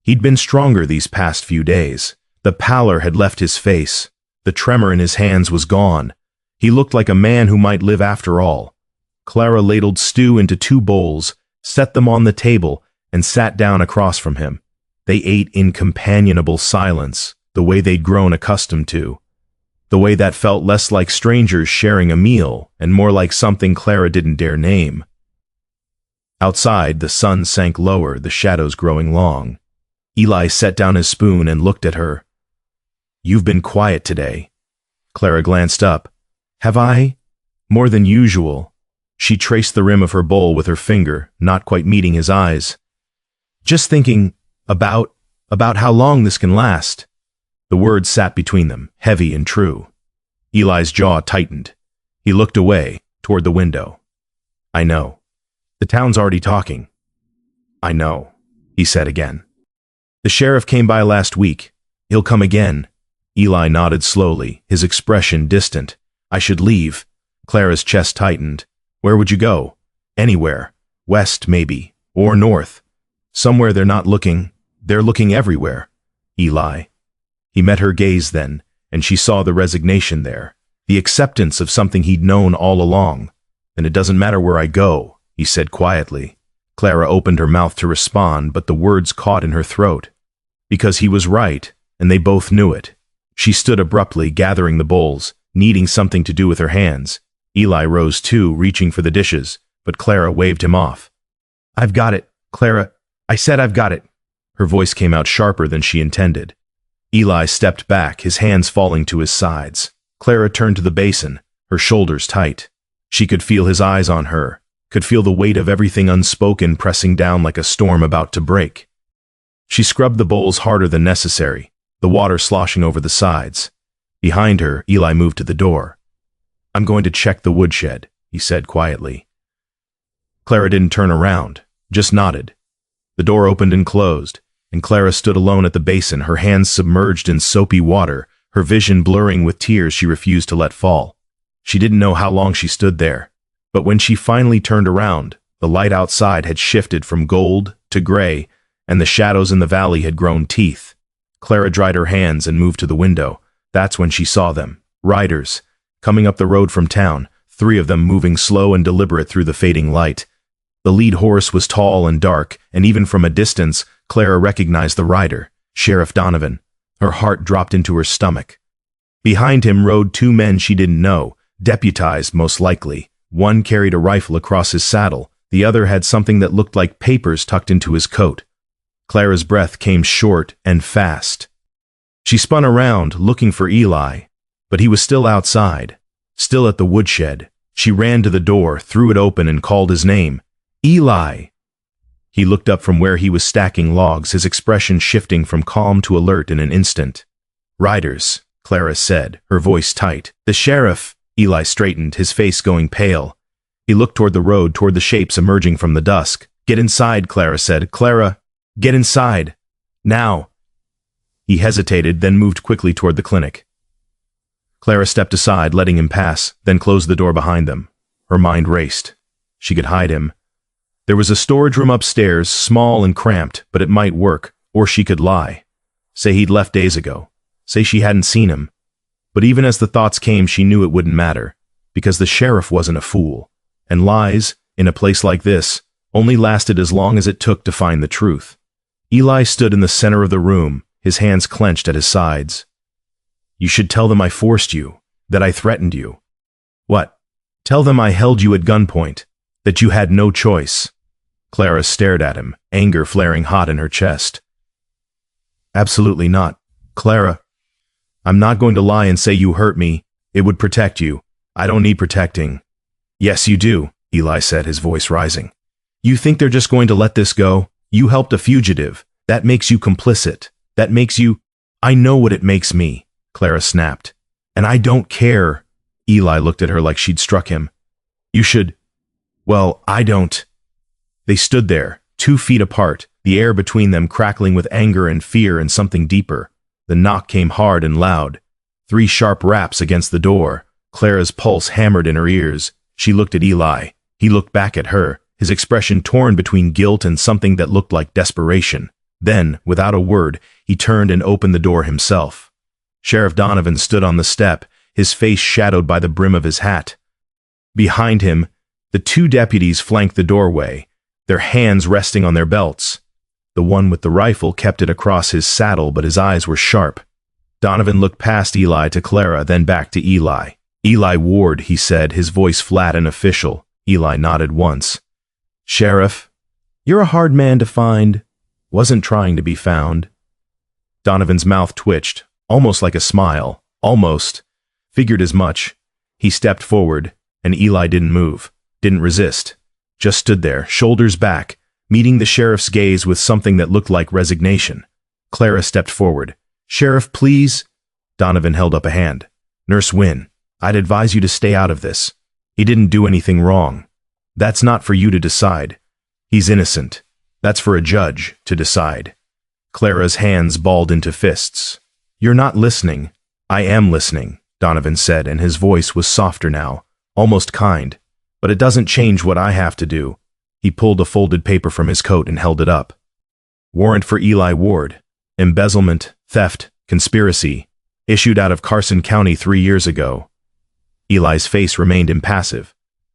S1: He'd been stronger these past few days. The pallor had left his face. The tremor in his hands was gone. He looked like a man who might live after all. Clara ladled stew into 2 bowls, set them on the table, and sat down across from him. They ate in companionable silence, the way they'd grown accustomed to. The way that felt less like strangers sharing a meal and more like something Clara didn't dare name. Outside, the sun sank lower, the shadows growing long. Eli set down his spoon and looked at her. "You've been quiet today." Clara glanced up. "Have I?" "More than usual." She traced the rim of her bowl with her finger, not quite meeting his eyes. "Just thinking about how long this can last." The words sat between them, heavy and true. Eli's jaw tightened. He looked away, toward the window. "I know. The town's already talking." "I know," he said again. "The sheriff came by last week. He'll come again." Eli nodded slowly, his expression distant. "I should leave." Clara's chest tightened. "Where would you go?" "Anywhere. West, maybe. Or north. Somewhere they're not looking. They're looking everywhere." "Eli." He met her gaze then, and she saw the resignation there, the acceptance of something he'd known all along. "Then it doesn't matter where I go," he said quietly. Clara opened her mouth to respond, but the words caught in her throat. Because he was right, and they both knew it. She stood abruptly, gathering the bowls, needing something to do with her hands. Eli rose too, reaching for the dishes, but Clara waved him off. "I've got it, Clara. I said I've got it." Her voice came out sharper than she intended. Eli stepped back, his hands falling to his sides. Clara turned to the basin, her shoulders tight. She could feel his eyes on her, could feel the weight of everything unspoken pressing down like a storm about to break. She scrubbed the bowls harder than necessary, the water sloshing over the sides. Behind her, Eli moved to the door. "I'm going to check the woodshed," he said quietly. Clara didn't turn around, just nodded. The door opened and closed, and Clara stood alone at the basin, her hands submerged in soapy water, her vision blurring with tears she refused to let fall. She didn't know how long she stood there, but when she finally turned around, the light outside had shifted from gold to gray, and the shadows in the valley had grown teeth. Clara dried her hands and moved to the window. That's when she saw them, riders, coming up the road from town, 3 of them moving slow and deliberate through the fading light. The lead horse was tall and dark, and even from a distance, Clara recognized the rider, Sheriff Donovan. Her heart dropped into her stomach. Behind him rode 2 men she didn't know, deputized most likely. One carried a rifle across his saddle, the other had something that looked like papers tucked into his coat. Clara's breath came short and fast. She spun around, looking for Eli, but he was still outside, still at the woodshed, She ran to the door, threw it open, and called his name. Eli! He looked up from where he was stacking logs, his expression shifting from calm to alert in an instant. "Riders," Clara said, her voice tight. "The sheriff." Eli straightened, his face going pale. He looked toward the road, toward the shapes emerging from the dusk. "Get inside," Clara said. "Clara, get inside. Now." He hesitated, then moved quickly toward the clinic. Clara stepped aside, letting him pass, then closed the door behind them. Her mind raced. She could hide him. There was a storage room upstairs, small and cramped, but it might work, or she could lie. Say he'd left days ago. Say she hadn't seen him. But even as the thoughts came, she knew it wouldn't matter, because the sheriff wasn't a fool, and lies, in a place like this, only lasted as long as it took to find the truth. Eli stood in the center of the room, his hands clenched at his sides. "You should tell them I forced you, that I threatened you." "What?" "Tell them I held you at gunpoint, that you had no choice." Clara stared at him, anger flaring hot in her chest. "Absolutely not, Clara. I'm not going to lie and say you hurt me. It would protect you. I don't need protecting." "Yes, you do," Eli said, his voice rising. "You think they're just going to let this go? You helped a fugitive. That makes you complicit. That makes you—" "I know what it makes me," Clara snapped. "And I don't care." Eli looked at her like she'd struck him. "You should— Well, I don't." They stood there, 2 feet apart, the air between them crackling with anger and fear and something deeper. The knock came hard and loud. 3 sharp raps against the door. Clara's pulse hammered in her ears. She looked at Eli. He looked back at her, his expression torn between guilt and something that looked like desperation. Then, without a word, he turned and opened the door himself. Sheriff Donovan stood on the step, his face shadowed by the brim of his hat. Behind him, the 2 deputies flanked the doorway, their hands resting on their belts. The one with the rifle kept it across his saddle, but his eyes were sharp. Donovan looked past Eli to Clara, then back to Eli. "Eli Ward," he said, his voice flat and official. Eli nodded once. "Sheriff, you're a hard man to find. Wasn't trying to be found." Donovan's mouth twitched, almost like a smile. Almost. Figured as much. He stepped forward, and Eli didn't move, didn't resist. Just stood there, shoulders back, meeting the sheriff's gaze with something that looked like resignation. Clara stepped forward. "Sheriff, please." Donovan held up a hand. "Nurse Wynne, I'd advise you to stay out of this. He didn't do anything wrong. That's not for you to decide. He's innocent. That's for a judge to decide." Clara's hands balled into fists. "You're not listening." "I am listening," Donovan said, and his voice was softer now, almost kind. "But it doesn't change what I have to do." He pulled a folded paper from his coat and held it up. "Warrant for Eli Ward. Embezzlement, theft, conspiracy. Issued out of Carson County 3 years ago." Eli's face remained impassive.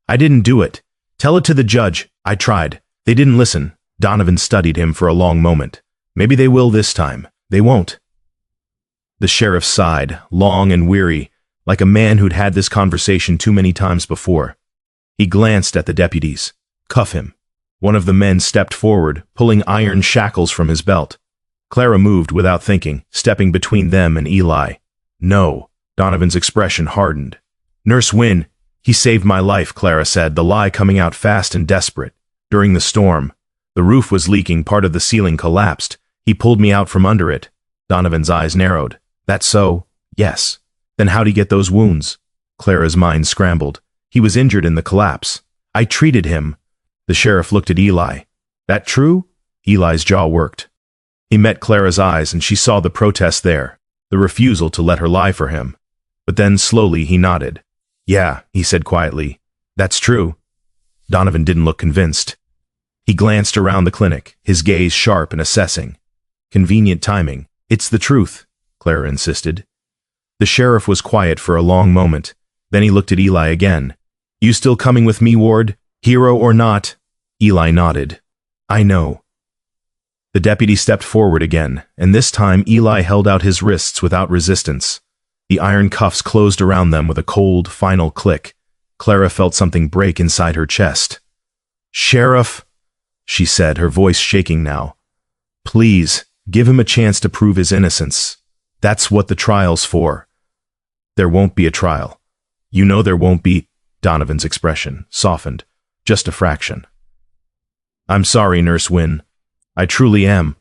S1: "I didn't do it. Tell it to the judge. I tried. They didn't listen." Donovan studied him for a long moment. "Maybe they will this time. They won't." The sheriff sighed, long and weary, like a man who'd had this conversation too many times before. He glanced at the deputies. "Cuff him." One of the men stepped forward, pulling iron shackles from his belt. Clara moved without thinking, stepping between them and Eli. "No." Donovan's expression hardened. "Nurse Wynne, he saved my life," Clara said, the lie coming out fast and desperate. "During the storm. The roof was leaking, part of the ceiling collapsed. He pulled me out from under it." Donovan's eyes narrowed. "That's so?" "Yes." "Then how'd he get those wounds?" Clara's mind scrambled. "He was injured in the collapse. I treated him." The sheriff looked at Eli. "That true?" Eli's jaw worked. He met Clara's eyes, and she saw the protest there, the refusal to let her lie for him. But then, slowly, he nodded. "Yeah," he said quietly. "That's true." Donovan didn't look convinced. He glanced around the clinic, his gaze sharp and assessing. "Convenient timing. It's the truth," Clara insisted. The sheriff was quiet for a long moment. Then he looked at Eli again. "You still coming with me, Ward? Hero or not?" Eli nodded. "I know." The deputy stepped forward again, and this time Eli held out his wrists without resistance. The iron cuffs closed around them with a cold, final click. Clara felt something break inside her chest. "Sheriff," she said, her voice shaking now. "Please, give him a chance to prove his innocence. That's what the trial's for." "There won't be a trial. You know there won't be." Donovan's expression softened, just a fraction. "I'm sorry, Nurse Wynne. I truly am."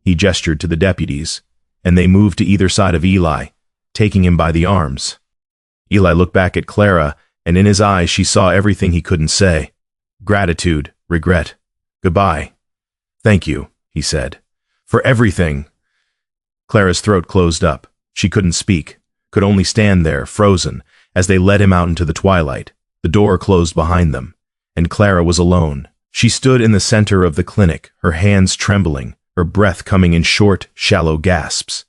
S1: He gestured to the deputies, and they moved to either side of Eli, taking him by the arms. Eli looked back at Clara, and in his eyes she saw everything he couldn't say. Gratitude, regret, goodbye. "Thank you," he said, "for everything." Clara's throat closed up. She couldn't speak, could only stand there, frozen, as they led him out into the twilight. The door closed behind them, and Clara was alone. She stood in the center of the clinic, her hands trembling, her breath coming in short, shallow gasps.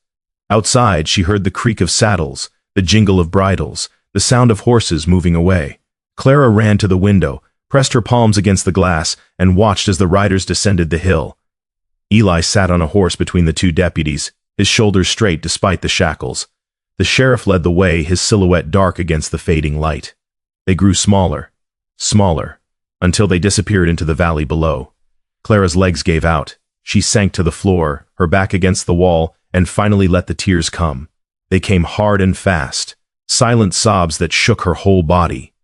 S1: Outside, she heard the creak of saddles, the jingle of bridles, the sound of horses moving away. Clara ran to the window, pressed her palms against the glass, and watched as the riders descended the hill. Eli sat on a horse between the two deputies, his shoulders straight despite the shackles. The sheriff led the way, his silhouette dark against the fading light. They grew smaller, until they disappeared into the valley below. Clara's legs gave out. She sank to the floor, her back against the wall, and finally let the tears come. They came hard and fast, silent sobs that shook her whole body.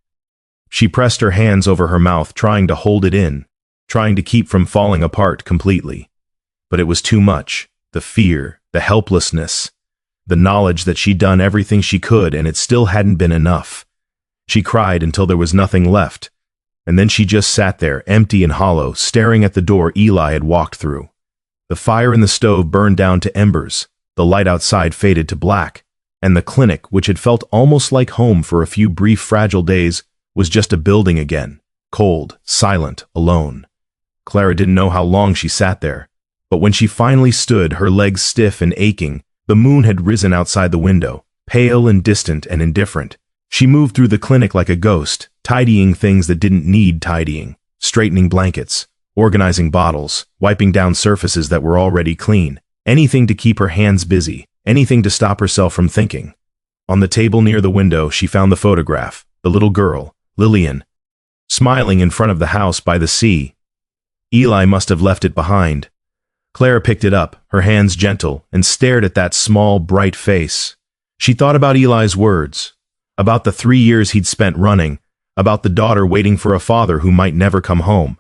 S1: She pressed her hands over her mouth, trying to hold it in, trying to keep from falling apart completely. But it was too much. The fear, the helplessness, the knowledge that she'd done everything she could and it still hadn't been enough. She cried until there was nothing left, and then she just sat there, empty and hollow, staring at the door Eli had walked through. The fire in the stove burned down to embers, the light outside faded to black, and the clinic, which had felt almost like home for a few brief fragile days, was just a building again, cold, silent, alone. Clara didn't know how long she sat there, but when she finally stood, her legs stiff and aching, the moon had risen outside the window, pale and distant and indifferent. She moved through the clinic like a ghost, tidying things that didn't need tidying, straightening blankets, organizing bottles, wiping down surfaces that were already clean, anything to keep her hands busy, anything to stop herself from thinking. On the table near the window, she found the photograph, the little girl, Lillian, smiling in front of the house by the sea. Eli must have left it behind. Clara picked it up, her hands gentle, and stared at that small, bright face. She thought about Eli's words, about the 3 years he'd spent running, about the daughter waiting for a father who might never come home.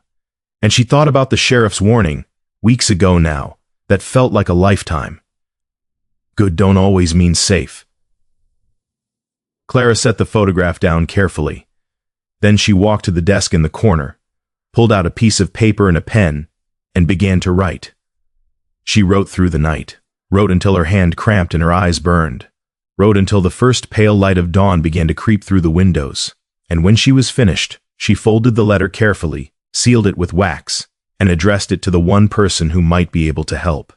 S1: And she thought about the sheriff's warning, weeks ago now, that felt like a lifetime. Good don't always mean safe. Clara set the photograph down carefully. Then she walked to the desk in the corner, pulled out a piece of paper and a pen, and began to write. She wrote through the night, wrote until her hand cramped and her eyes burned, wrote until the first pale light of dawn began to creep through the windows, and when she was finished, she folded the letter carefully, sealed it with wax, and addressed it to the one person who might be able to help.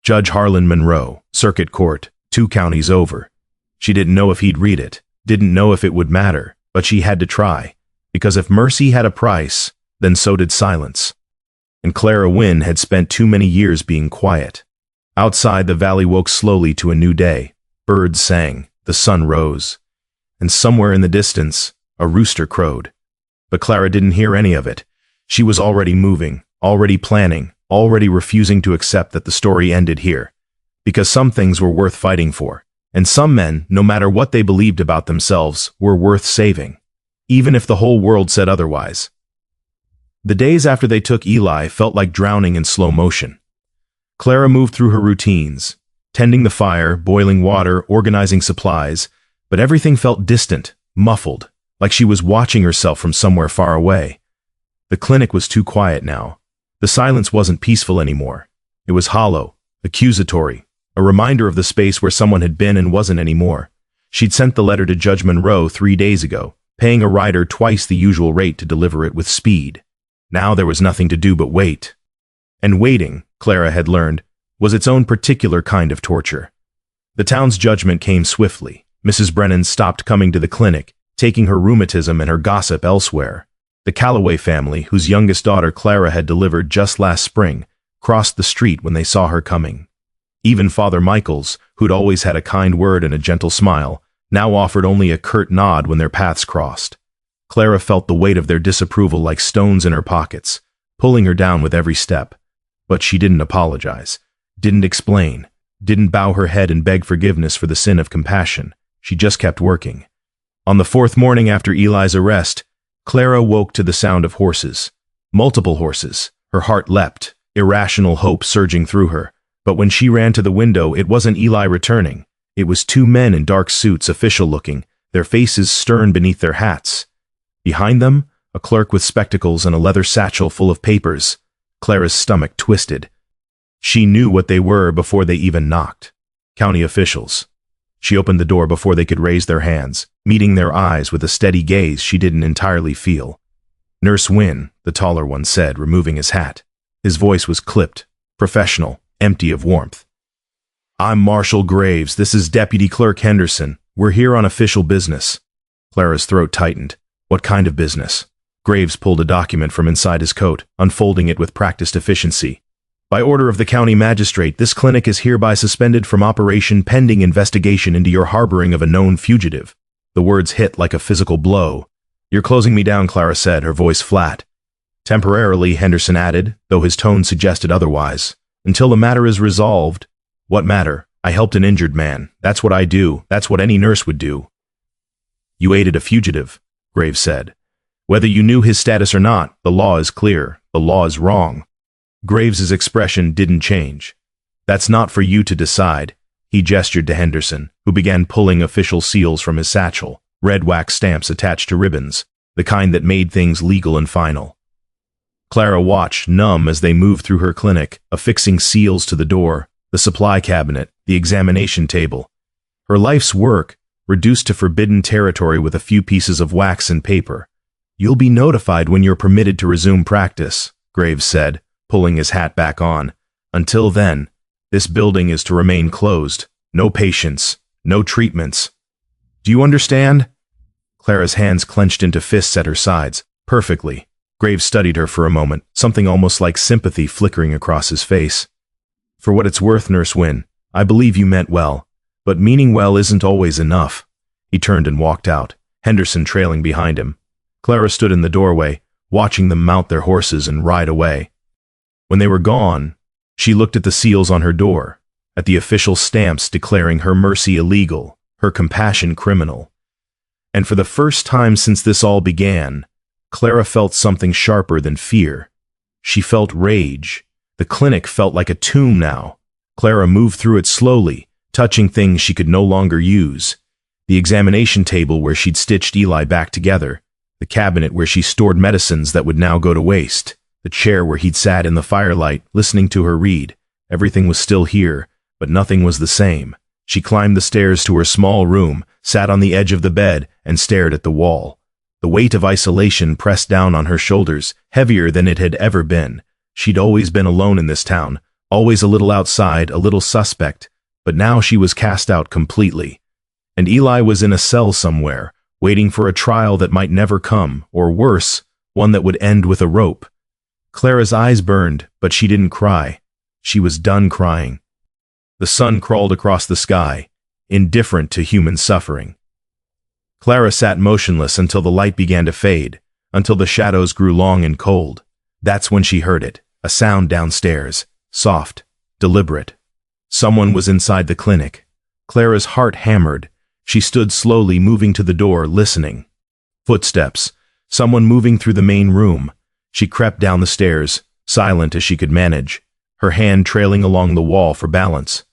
S1: Judge Harlan Monroe, Circuit Court, 2 counties over. She didn't know if he'd read it, didn't know if it would matter, but she had to try, because if mercy had a price, then so did silence. And Clara Wynne had spent too many years being quiet. Outside, the valley woke slowly to a new day. Birds sang, the sun rose, and somewhere in the distance, a rooster crowed. But Clara didn't hear any of it. She was already moving, already planning, already refusing to accept that the story ended here. Because some things were worth fighting for, and some men, no matter what they believed about themselves, were worth saving, even if the whole world said otherwise. The days after they took Eli felt like drowning in slow motion. Clara moved through her routines, tending the fire, boiling water, organizing supplies, but everything felt distant, muffled, like she was watching herself from somewhere far away. The clinic was too quiet now. The silence wasn't peaceful anymore. It was hollow, accusatory, a reminder of the space where someone had been and wasn't anymore. She'd sent the letter to Judge Monroe 3 days ago, paying a rider twice the usual rate to deliver it with speed. Now there was nothing to do but wait. And waiting, Clara had learned, was its own particular kind of torture. The town's judgment came swiftly. Mrs. Brennan stopped coming to the clinic, taking her rheumatism and her gossip elsewhere. The Calloway family, whose youngest daughter Clara had delivered just last spring, crossed the street when they saw her coming. Even Father Michaels, who'd always had a kind word and a gentle smile, now offered only a curt nod when their paths crossed. Clara felt the weight of their disapproval like stones in her pockets, pulling her down with every step. But she didn't apologize, didn't explain, didn't bow her head and beg forgiveness for the sin of compassion. She just kept working. On the fourth morning after Eli's arrest, Clara woke to the sound of horses. Multiple horses. Her heart leapt, irrational hope surging through her. But when she ran to the window, it wasn't Eli returning. It was two men in dark suits, official-looking, their faces stern beneath their hats. Behind them, a clerk with spectacles and a leather satchel full of papers. Clara's stomach twisted. She knew what they were before they even knocked. County officials. She opened the door before they could raise their hands, meeting their eyes with a steady gaze she didn't entirely feel. Nurse Wynne, the taller one, said, removing his hat. His voice was clipped, professional, empty of warmth. "I'm Marshal Graves. This is Deputy Clerk Henderson. We're here on official business." Clara's throat tightened. What kind of business? Graves pulled a document from inside his coat, unfolding it with practiced efficiency. "By order of the county magistrate, this clinic is hereby suspended from operation pending investigation into your harboring of a known fugitive." The words hit like a physical blow. "You're closing me down," Clara said, her voice flat. "Temporarily," Henderson added, though his tone suggested otherwise. "Until the matter is resolved." "What matter? I helped an injured man. That's what I do. That's what any nurse would do." "You aided a fugitive," Graves said. "Whether you knew his status or not, the law is clear. The law is wrong." Graves's expression didn't change. "That's not for you to decide." He gestured to Henderson, who began pulling official seals from his satchel, red wax stamps attached to ribbons, the kind that made things legal and final. Clara watched, numb, as they moved through her clinic, affixing seals to the door, the supply cabinet, the examination table. Her life's work, reduced to forbidden territory with a few pieces of wax and paper. "You'll be notified when you're permitted to resume practice," Graves said, pulling his hat back on. "Until then, this building is to remain closed. No patients, no treatments. Do you understand?" Clara's hands clenched into fists at her sides. "Perfectly." Graves studied her for a moment, something almost like sympathy flickering across his face. "For what it's worth, Nurse Wynne, I believe you meant well. But meaning well isn't always enough." He turned and walked out, Henderson trailing behind him. Clara stood in the doorway, watching them mount their horses and ride away. When they were gone, she looked at the seals on her door, at the official stamps declaring her mercy illegal, her compassion criminal. And for the first time since this all began, Clara felt something sharper than fear. She felt rage. The clinic felt like a tomb now. Clara moved through it slowly, touching things she could no longer use. The examination table where she'd stitched Eli back together, the cabinet where she stored medicines that would now go to waste, the chair where he'd sat in the firelight, listening to her read. Everything was still here, but nothing was the same. She climbed the stairs to her small room, sat on the edge of the bed, and stared at the wall. The weight of isolation pressed down on her shoulders, heavier than it had ever been. She'd always been alone in this town, always a little outside, a little suspect, but now she was cast out completely. And Eli was in a cell somewhere, waiting for a trial that might never come, or worse, one that would end with a rope. Clara's eyes burned, but she didn't cry. She was done crying. The sun crawled across the sky, indifferent to human suffering. Clara sat motionless until the light began to fade, until the shadows grew long and cold. That's when she heard it, a sound downstairs, soft, deliberate. Someone was inside the clinic. Clara's heart hammered. She stood slowly, moving to the door, listening. Footsteps. Someone moving through the main room. She crept down the stairs, silent as she could manage, her hand trailing along the wall for balance.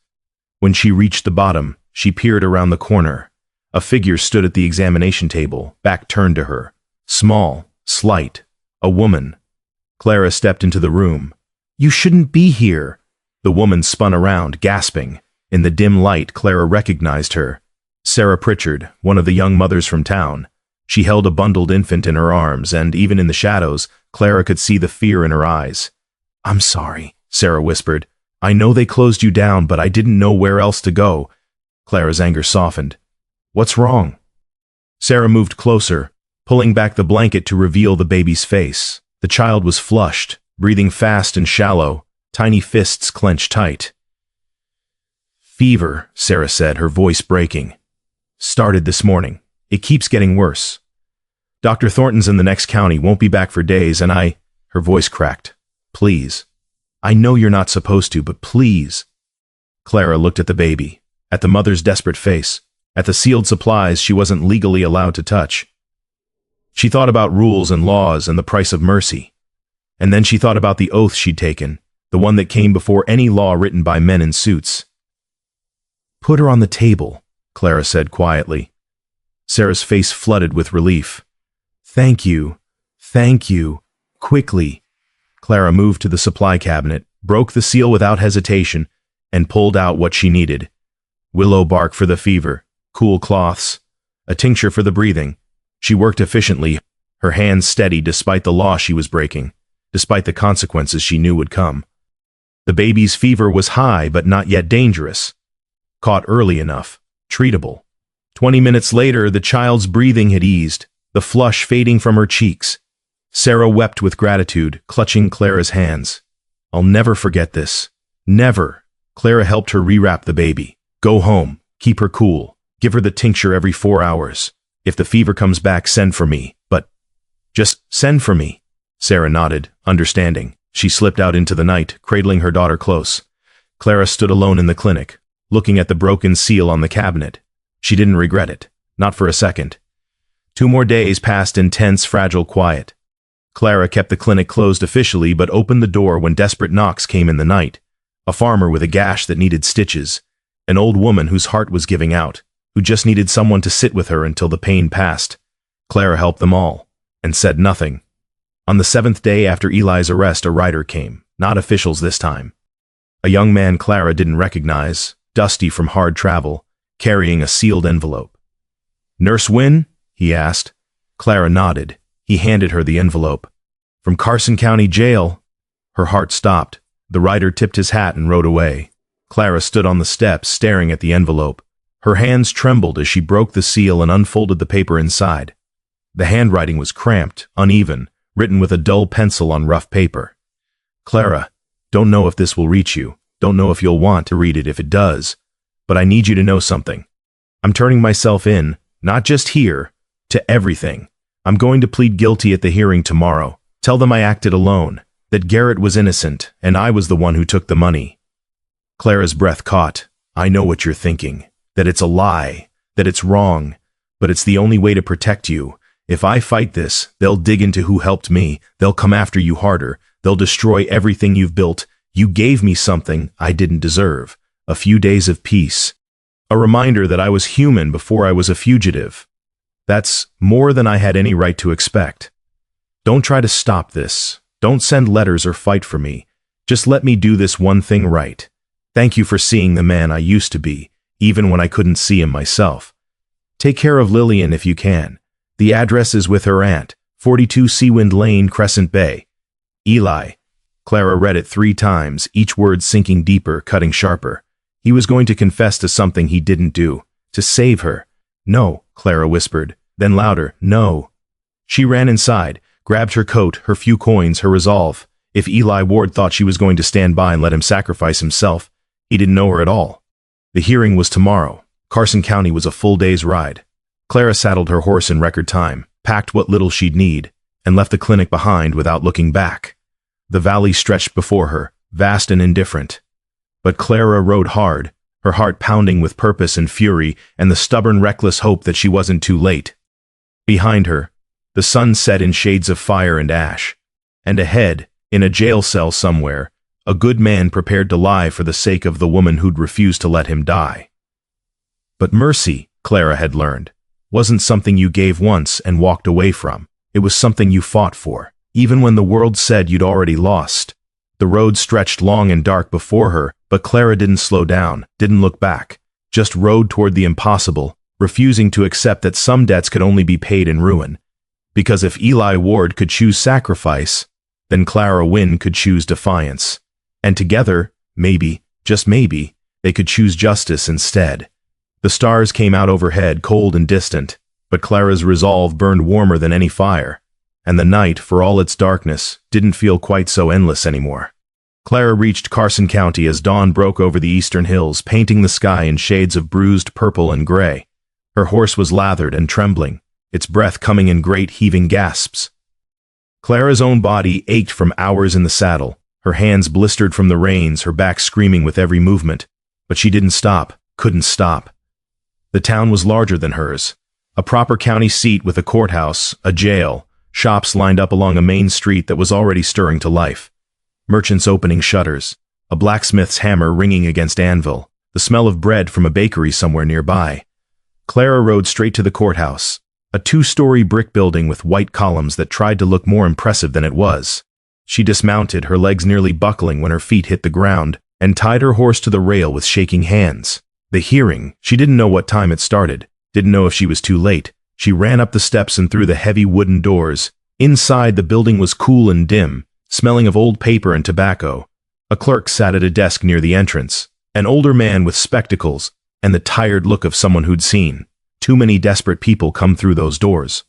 S1: When she reached the bottom, she peered around the corner. A figure stood at the examination table, back turned to her. Small, slight, a woman. Clara stepped into the room. "You shouldn't be here." The woman spun around, gasping. In the dim light, Clara recognized her. Sarah Pritchard, one of the young mothers from town. She held a bundled infant in her arms, and even in the shadows, Clara could see the fear in her eyes. "I'm sorry," Sarah whispered. "I know they closed you down, but I didn't know where else to go." Clara's anger softened. "What's wrong?" Sarah moved closer, pulling back the blanket to reveal the baby's face. The child was flushed, breathing fast and shallow, tiny fists clenched tight. "Fever," Sarah said, her voice breaking. "Started this morning. It keeps getting worse. Dr. Thornton's in the next county, won't be back for days, and Her voice cracked. "Please. I know you're not supposed to, but please." Clara looked at the baby, at the mother's desperate face. at the sealed supplies she wasn't legally allowed to touch. She thought about rules and laws and the price of mercy. And then she thought about the oath she'd taken, the one that came before any law written by men in suits. "Put her on the table," Clara said quietly. Sarah's face flooded with relief. Thank you. Quickly." Clara moved to the supply cabinet, broke the seal without hesitation, and pulled out what she needed. Willow bark for the fever, cool cloths, a tincture for the breathing. She worked efficiently, her hands steady despite the law she was breaking, despite the consequences she knew would come. The baby's fever was high but not yet dangerous. Caught early enough, treatable. 20 minutes later, the child's breathing had eased, the flush fading from her cheeks. Sarah wept with gratitude, clutching Clara's hands. "I'll never forget this. Never." Clara helped her rewrap the baby. "Go home. Keep her cool. Give her the tincture every 4 hours. If the fever comes back, send for me. But just send for me." Sarah nodded, understanding. She slipped out into the night, cradling her daughter close. Clara stood alone in the clinic, looking at the broken seal on the cabinet. She didn't regret it. Not for a second. 2 more days passed in tense, fragile quiet. Clara kept the clinic closed officially but opened the door when desperate knocks came in the night. A farmer with a gash that needed stitches. An old woman whose heart was giving out, who just needed someone to sit with her until the pain passed. Clara helped them all, and said nothing. On the 7th day after Eli's arrest, a rider came, not officials this time. A young man Clara didn't recognize, dusty from hard travel, carrying a sealed envelope. "Nurse Wynne?" he asked. Clara nodded. He handed her the envelope. "From Carson County Jail." Her heart stopped. The rider tipped his hat and rode away. Clara stood on the steps, staring at the envelope. Her hands trembled as she broke the seal and unfolded the paper inside. The handwriting was cramped, uneven, written with a dull pencil on rough paper. "Clara, don't know if this will reach you. Don't know if you'll want to read it if it does. But I need you to know something. I'm turning myself in, not just here, to everything. I'm going to plead guilty at the hearing tomorrow. Tell them I acted alone, that Garrett was innocent, and I was the one who took the money." Clara's breath caught. "I know what you're thinking. That it's a lie. That it's wrong. But it's the only way to protect you. If I fight this, they'll dig into who helped me. They'll come after you harder. They'll destroy everything you've built. You gave me something I didn't deserve. A few days of peace. A reminder that I was human before I was a fugitive. That's more than I had any right to expect. Don't try to stop this. Don't send letters or fight for me. Just let me do this one thing right. Thank you for seeing the man I used to be, even when I couldn't see him myself. Take care of Lillian if you can. The address is with her aunt, 42 Seawind Lane, Crescent Bay. Eli." Clara read it 3 times, each word sinking deeper, cutting sharper. He was going to confess to something he didn't do, to save her. "No," Clara whispered, then louder, "No." She ran inside, grabbed her coat, her few coins, her resolve. If Eli Ward thought she was going to stand by and let him sacrifice himself, he didn't know her at all. The hearing was tomorrow. Carson County was a full day's ride. Clara saddled her horse in record time, packed what little she'd need, and left the clinic behind without looking back. The valley stretched before her, vast and indifferent. But Clara rode hard, her heart pounding with purpose and fury and the stubborn, reckless hope that she wasn't too late. Behind her, the sun set in shades of fire and ash. And ahead, in a jail cell somewhere, a good man prepared to lie for the sake of the woman who'd refused to let him die. But mercy, Clara had learned, wasn't something you gave once and walked away from. It was something you fought for, even when the world said you'd already lost. The road stretched long and dark before her, but Clara didn't slow down, didn't look back, just rode toward the impossible, refusing to accept that some debts could only be paid in ruin. Because if Eli Ward could choose sacrifice, then Clara Wynne could choose defiance. And together, maybe, just maybe, they could choose justice instead. The stars came out overhead, cold and distant, but Clara's resolve burned warmer than any fire. And the night, for all its darkness, didn't feel quite so endless anymore. Clara reached Carson County as dawn broke over the eastern hills, painting the sky in shades of bruised purple and gray. Her horse was lathered and trembling, its breath coming in great heaving gasps. Clara's own body ached from hours in the saddle, her hands blistered from the reins, her back screaming with every movement. But she didn't stop, couldn't stop. The town was larger than hers. A proper county seat with a courthouse, a jail, shops lined up along a main street that was already stirring to life. Merchants opening shutters, a blacksmith's hammer ringing against anvil, the smell of bread from a bakery somewhere nearby. Clara rode straight to the courthouse, a 2-story brick building with white columns that tried to look more impressive than it was. She dismounted, her legs nearly buckling when her feet hit the ground, and tied her horse to the rail with shaking hands. The hearing, she didn't know what time it started, didn't know if she was too late. She ran up the steps and through the heavy wooden doors. Inside, the building was cool and dim, smelling of old paper and tobacco. A clerk sat at a desk near the entrance, an older man with spectacles and the tired look of someone who'd seen too many desperate people come through those doors.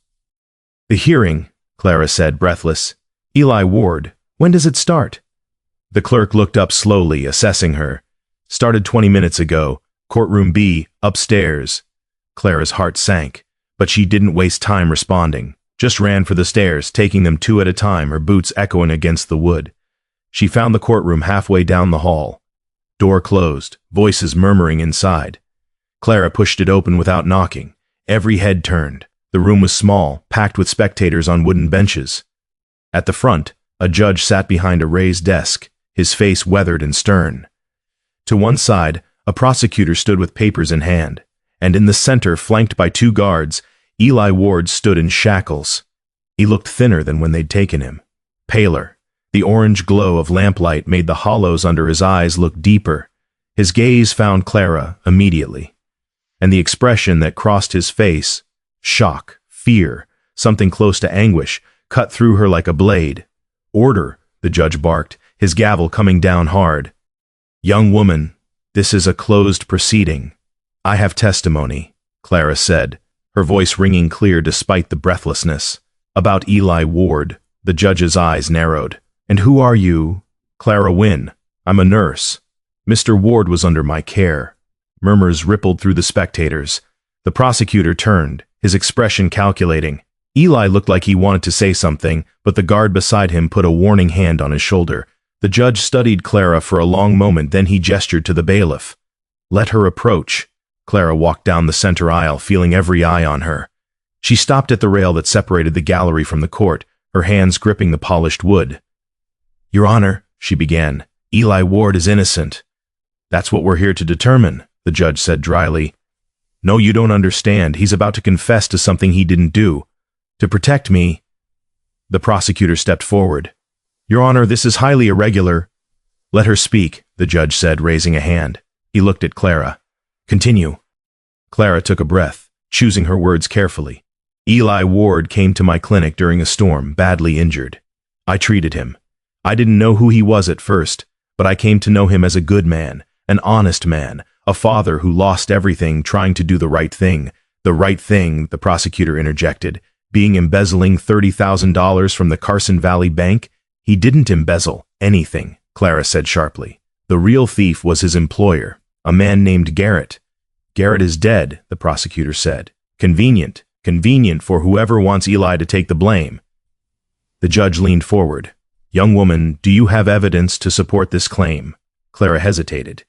S1: The hearing, Clara said, breathless. Eli Ward, when does it start? The clerk looked up slowly, assessing her. Started 20 minutes ago, courtroom B, upstairs. Clara's heart sank, but she didn't waste time responding, just ran for the stairs, taking them 2 at a time, her boots echoing against the wood. She found the courtroom halfway down the hall. Door closed, voices murmuring inside. Clara pushed it open without knocking. Every head turned. The room was small, packed with spectators on wooden benches. At the front, a judge sat behind a raised desk, his face weathered and stern. To one side, a prosecutor stood with papers in hand, and in the center, flanked by 2 guards, Eli Ward stood in shackles. He looked thinner than when they'd taken him, paler. The orange glow of lamplight made the hollows under his eyes look deeper. His gaze found Clara immediately, and the expression that crossed his face, shock, fear, something close to anguish, cut through her like a blade. Order, the judge barked, his gavel coming down hard. Young woman, this is a closed proceeding. I have testimony, Clara said, her voice ringing clear despite the breathlessness. About Eli Ward, the judge's eyes narrowed. And who are you? Clara Wynne. I'm a nurse. Mr. Ward was under my care. Murmurs rippled through the spectators. The prosecutor turned, his expression calculating. Eli looked like he wanted to say something, but the guard beside him put a warning hand on his shoulder. The judge studied Clara for a long moment, then he gestured to the bailiff. Let her approach. Clara walked down the center aisle, feeling every eye on her. She stopped at the rail that separated the gallery from the court, her hands gripping the polished wood. Your Honor, she began, Eli Ward is innocent. That's what we're here to determine, the judge said dryly. No, you don't understand. He's about to confess to something he didn't do. To protect me. The prosecutor stepped forward. Your Honor, this is highly irregular. Let her speak, the judge said, raising a hand. He looked at Clara. Continue. Clara took a breath, choosing her words carefully. Eli Ward came to my clinic during a storm, badly injured. I treated him. I didn't know who he was at first, but I came to know him as a good man, an honest man, a father who lost everything trying to do the right thing. The right thing, the prosecutor interjected, being embezzling $30,000 from the Carson Valley Bank. He didn't embezzle anything, Clara said sharply. The real thief was his employer, a man named Garrett. Garrett is dead, the prosecutor said. Convenient for whoever wants Eli to take the blame. The judge leaned forward. Young woman, do you have evidence to support this claim? Clara hesitated.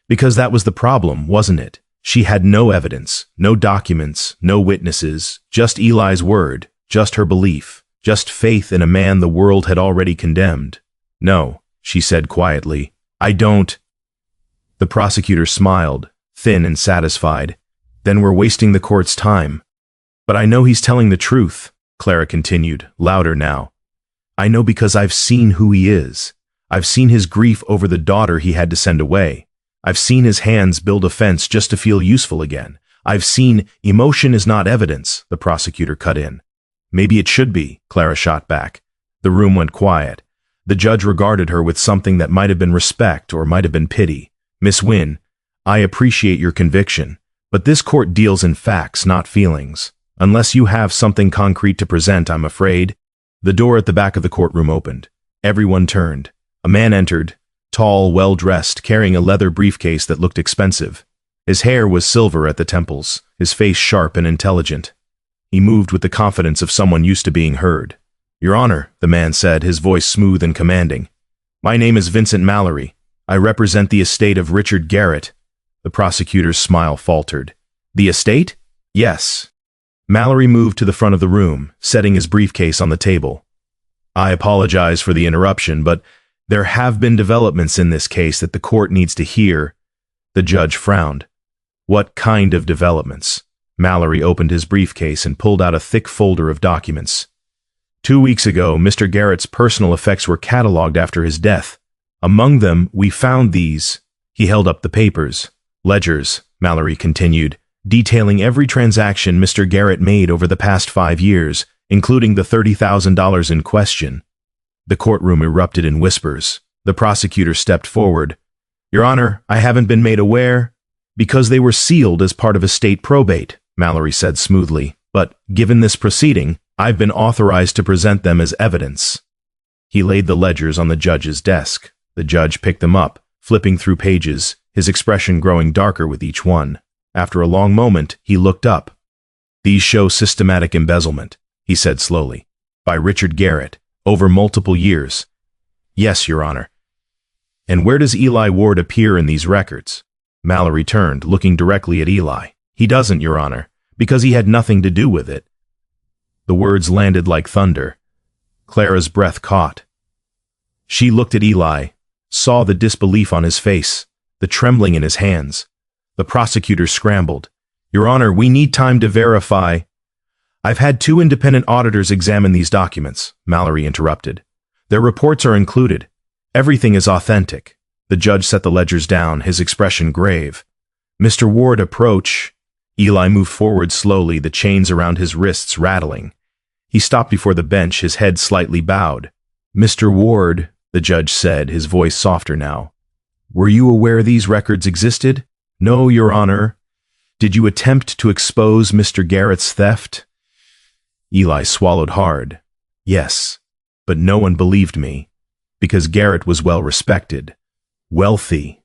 S1: Because that was the problem, wasn't it? She had no evidence, no documents, no witnesses, just Eli's word, just her belief, just faith in a man the world had already condemned. No, she said quietly. I don't. The prosecutor smiled, thin and satisfied. Then we're wasting the court's time. But I know he's telling the truth, Clara continued, louder now. I know because I've seen who he is. I've seen his grief over the daughter he had to send away. I've seen his hands build a fence just to feel useful again. I've seen emotion is not evidence, the prosecutor cut in. Maybe it should be, Clara shot back. The room went quiet. The judge regarded her with something that might have been respect or might have been pity. Miss Wynne, I appreciate your conviction, but this court deals in facts, not feelings. Unless you have something concrete to present, I'm afraid. The door at the back of the courtroom opened. Everyone turned. A man entered, tall, well-dressed, carrying a leather briefcase that looked expensive. His hair was silver at the temples, his face sharp and intelligent. He moved with the confidence of someone used to being heard. Your Honor, the man said, his voice smooth and commanding. My name is Vincent Mallory. I represent the estate of Richard Garrett. The prosecutor's smile faltered. The estate? Yes. Mallory moved to the front of the room, setting his briefcase on the table. I apologize for the interruption, but there have been developments in this case that the court needs to hear. The judge frowned. What kind of developments? Mallory opened his briefcase and pulled out a thick folder of documents. 2 weeks ago, Mr. Garrett's personal effects were cataloged after his death. Among them, we found these. He held up the papers. Ledgers, Mallory continued, detailing every transaction Mr. Garrett made over the past 5 years, including the $30,000 in question. The courtroom erupted in whispers. The prosecutor stepped forward. Your Honor, I haven't been made aware. Because they were sealed as part of a state probate, Mallory said smoothly. But given this proceeding, I've been authorized to present them as evidence. He laid the ledgers on the judge's desk. The judge picked them up, flipping through pages, his expression growing darker with each one. After a long moment, he looked up. These show systematic embezzlement, he said slowly, by Richard Garrett, over multiple years. Yes, Your Honor. And where does Eli Ward appear in these records? Mallory turned, looking directly at Eli. He doesn't, Your Honor, because he had nothing to do with it. The words landed like thunder. Clara's breath caught. She looked at Eli, saw the disbelief on his face, the trembling in his hands. The prosecutor scrambled. Your Honor, we need time to verify. I've had 2 independent auditors examine these documents, Mallory interrupted. Their reports are included. Everything is authentic. The judge set the ledgers down, his expression grave. Mr. Ward, approach. Eli moved forward slowly, the chains around his wrists rattling. He stopped before the bench, his head slightly bowed. Mr. Ward, the judge said, his voice softer now. Were you aware these records existed? No, Your Honor. Did you attempt to expose Mr. Garrett's theft? Eli swallowed hard. Yes, but no one believed me, because Garrett was well respected, wealthy,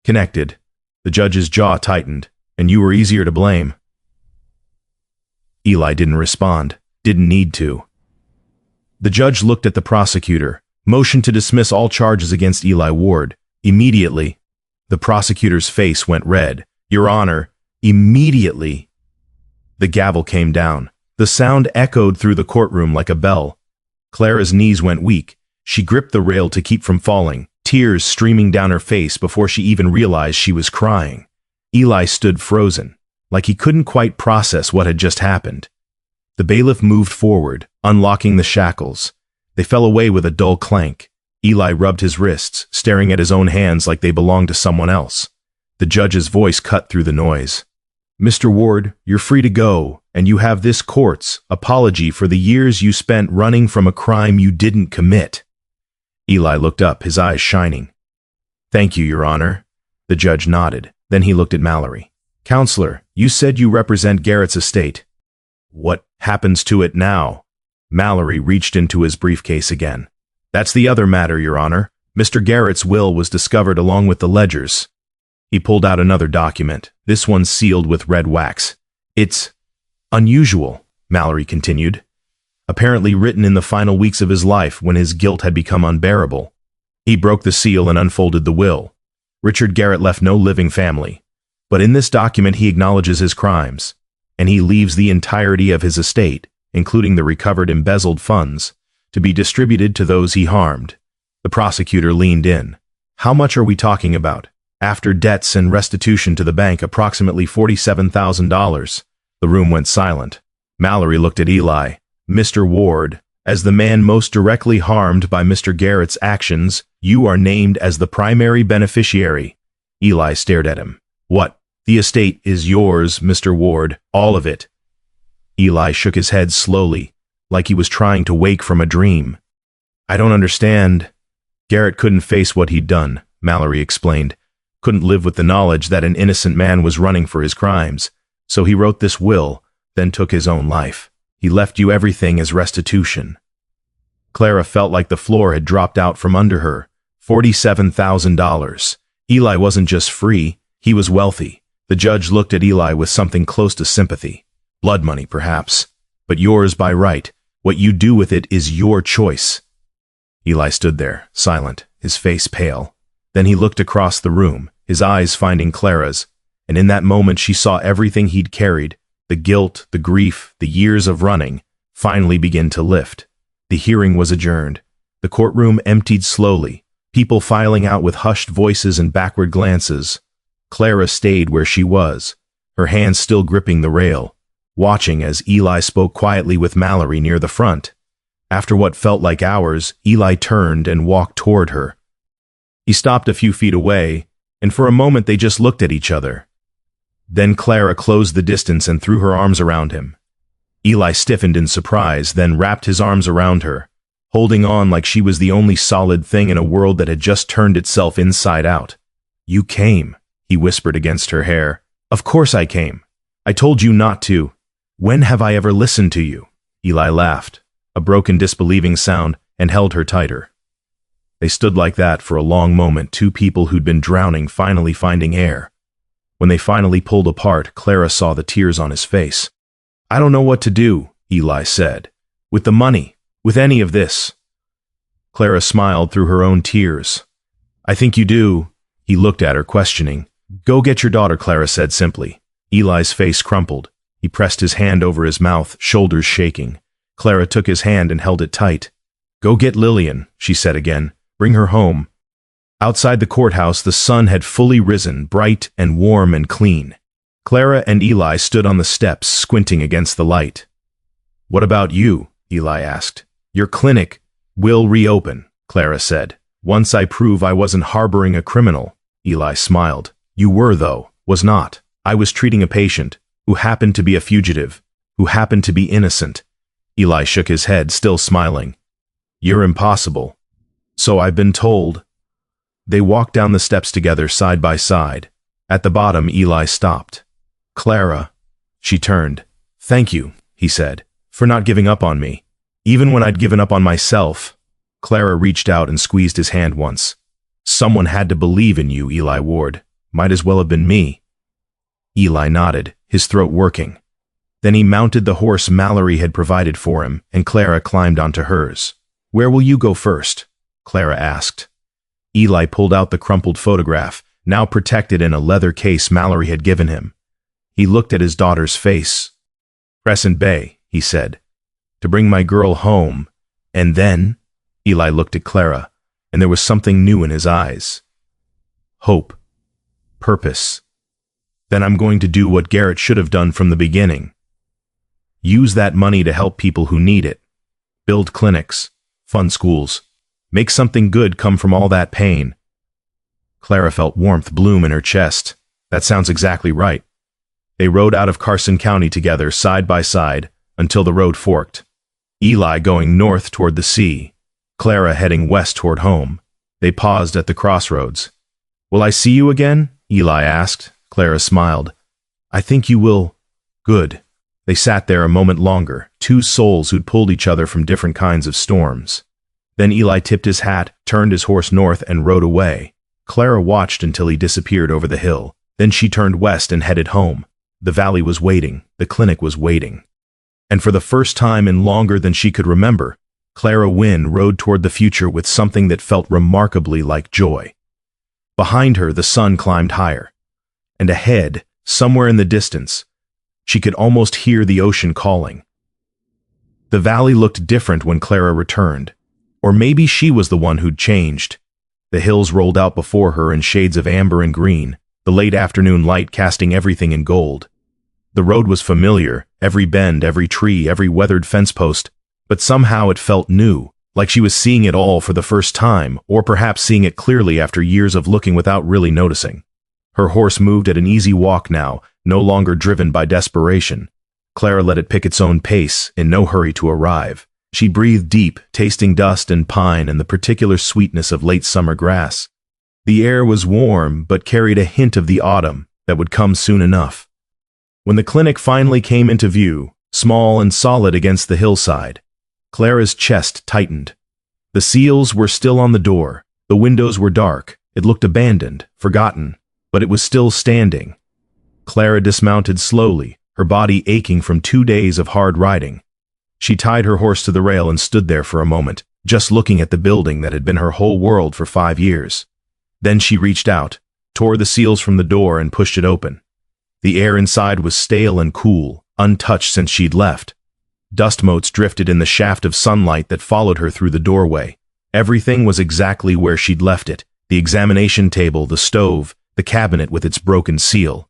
S1: connected. The judge's jaw tightened, and you were easier to blame. Eli didn't respond, didn't need to. The judge looked at the prosecutor, motioned to dismiss all charges against Eli Ward. Immediately, the prosecutor's face went red. Your Honor, immediately. The gavel came down. The sound echoed through the courtroom like a bell. Clara's knees went weak. She gripped the rail to keep from falling, tears streaming down her face before she even realized she was crying. Eli stood frozen, like he couldn't quite process what had just happened. The bailiff moved forward, unlocking the shackles. They fell away with a dull clank. Eli rubbed his wrists, staring at his own hands like they belonged to someone else. The judge's voice cut through the noise. Mr. Ward, you're free to go, and you have this court's apology for the years you spent running from a crime you didn't commit. Eli looked up, his eyes shining. Thank you, Your Honor. The judge nodded. Then he looked at Mallory. Counselor, you said you represent Garrett's estate. What happens to it now? Mallory reached into his briefcase again. That's the other matter, Your Honor. Mr. Garrett's will was discovered along with the ledgers. He pulled out another document, this one sealed with red wax. It's unusual, Mallory continued. Apparently written in the final weeks of his life when his guilt had become unbearable. He broke the seal and unfolded the will. Richard Garrett left no living family. But in this document he acknowledges his crimes, and he leaves the entirety of his estate, including the recovered embezzled funds, to be distributed to those he harmed. The prosecutor leaned in. How much are we talking about? After debts and restitution to the bank, approximately $47,000. The room went silent. Mallory looked at Eli. Mr. Ward, as the man most directly harmed by Mr. Garrett's actions, you are named as the primary beneficiary. Eli stared at him. What? The estate is yours, Mr. Ward, all of it. Eli shook his head slowly, like he was trying to wake from a dream. I don't understand. Garrett couldn't face what he'd done, Mallory explained. Couldn't live with the knowledge that an innocent man was running for his crimes. So he wrote this will, then took his own life. He left you everything as restitution. Clara felt like the floor had dropped out from under her. $47,000. Eli wasn't just free, he was wealthy. The judge looked at Eli with something close to sympathy. Blood money, perhaps, but yours by right. What you do with it is your choice. Eli stood there, silent, his face pale. Then he looked across the room, his eyes finding Clara's, and in that moment she saw everything he'd carried, the guilt, the grief, the years of running, finally begin to lift. The hearing was adjourned. The courtroom emptied slowly, people filing out with hushed voices and backward glances. Clara stayed where she was, her hands still gripping the rail, watching as Eli spoke quietly with Mallory near the front. After what felt like hours, Eli turned and walked toward her. He stopped a few feet away, and for a moment they just looked at each other. Then Clara closed the distance and threw her arms around him. Eli stiffened in surprise, then wrapped his arms around her, holding on like she was the only solid thing in a world that had just turned itself inside out. "You came," he whispered against her hair. "Of course I came. I told you not to. When have I ever listened to you?" Eli laughed, a broken disbelieving sound, and held her tighter. They stood like that for a long moment, two people who'd been drowning finally finding air. When they finally pulled apart, Clara saw the tears on his face. "I don't know what to do," Eli said. "With the money, with any of this." Clara smiled through her own tears. "I think you do." He looked at her, questioning. "Go get your daughter," Clara said simply. Eli's face crumpled. He pressed his hand over his mouth, shoulders shaking. Clara took his hand and held it tight. "Go get Lillian," she said again. "Bring her home." Outside the courthouse, the sun had fully risen, bright and warm and clean. Clara and Eli stood on the steps, squinting against the light. "What about you?" Eli asked. "Your clinic will reopen," Clara said. "Once I prove I wasn't harboring a criminal." Eli smiled. "You were, though, was not. I was treating a patient who happened to be a fugitive, who happened to be innocent." Eli shook his head, still smiling. "You're impossible." "So I've been told." They walked down the steps together, side by side. At the bottom, Eli stopped. "Clara." She turned. "Thank you," he said, "for not giving up on me, even when I'd given up on myself." Clara reached out and squeezed his hand once. "Someone had to believe in you, Eli Ward. Might as well have been me." Eli nodded, his throat working. Then he mounted the horse Mallory had provided for him, and Clara climbed onto hers. "Where will you go first?" Clara asked. Eli pulled out the crumpled photograph, now protected in a leather case Mallory had given him. He looked at his daughter's face. "Crescent Bay," he said, "to bring my girl home. And then?" Eli looked at Clara, and there was something new in his eyes. "Hope. Purpose. Then I'm going to do what Garrett should have done from the beginning. Use that money to help people who need it. Build clinics, fund schools, make something good come from all that pain." Clara felt warmth bloom in her chest. That sounds exactly right. They rode out of Carson County together, side by side, until the road forked. Eli going north toward the sea, Clara heading west toward home. They paused at the crossroads. "Will I see you again?" Eli asked. Clara smiled. "I think you will." "Good." They sat there a moment longer, two souls who'd pulled each other from different kinds of storms. Then Eli tipped his hat, turned his horse north, and rode away. Clara watched until he disappeared over the hill. Then she turned west and headed home. The valley was waiting. The clinic was waiting. And for the first time in longer than she could remember, Clara Wynne rode toward the future with something that felt remarkably like joy. Behind her, the sun climbed higher. And ahead, somewhere in the distance, she could almost hear the ocean calling. The valley looked different when Clara returned. Or maybe she was the one who'd changed. The hills rolled out before her in shades of amber and green, the late afternoon light casting everything in gold. The road was familiar, every bend, every tree, every weathered fence post, but somehow it felt new, like she was seeing it all for the first time, or perhaps seeing it clearly after years of looking without really noticing. Her horse moved at an easy walk now, no longer driven by desperation. Clara let it pick its own pace, in no hurry to arrive. She breathed deep, tasting dust and pine and the particular sweetness of late summer grass. The air was warm, but carried a hint of the autumn that would come soon enough. When the clinic finally came into view, small and solid against the hillside, Clara's chest tightened. The seals were still on the door, the windows were dark, it looked abandoned, forgotten, but it was still standing. Clara dismounted slowly, her body aching from 2 days of hard riding. She tied her horse to the rail and stood there for a moment, just looking at the building that had been her whole world for 5 years. Then she reached out, tore the seals from the door and pushed it open. The air inside was stale and cool, untouched since she'd left. Dust motes drifted in the shaft of sunlight that followed her through the doorway. Everything was exactly where she'd left it: the examination table, the stove, the cabinet with its broken seal.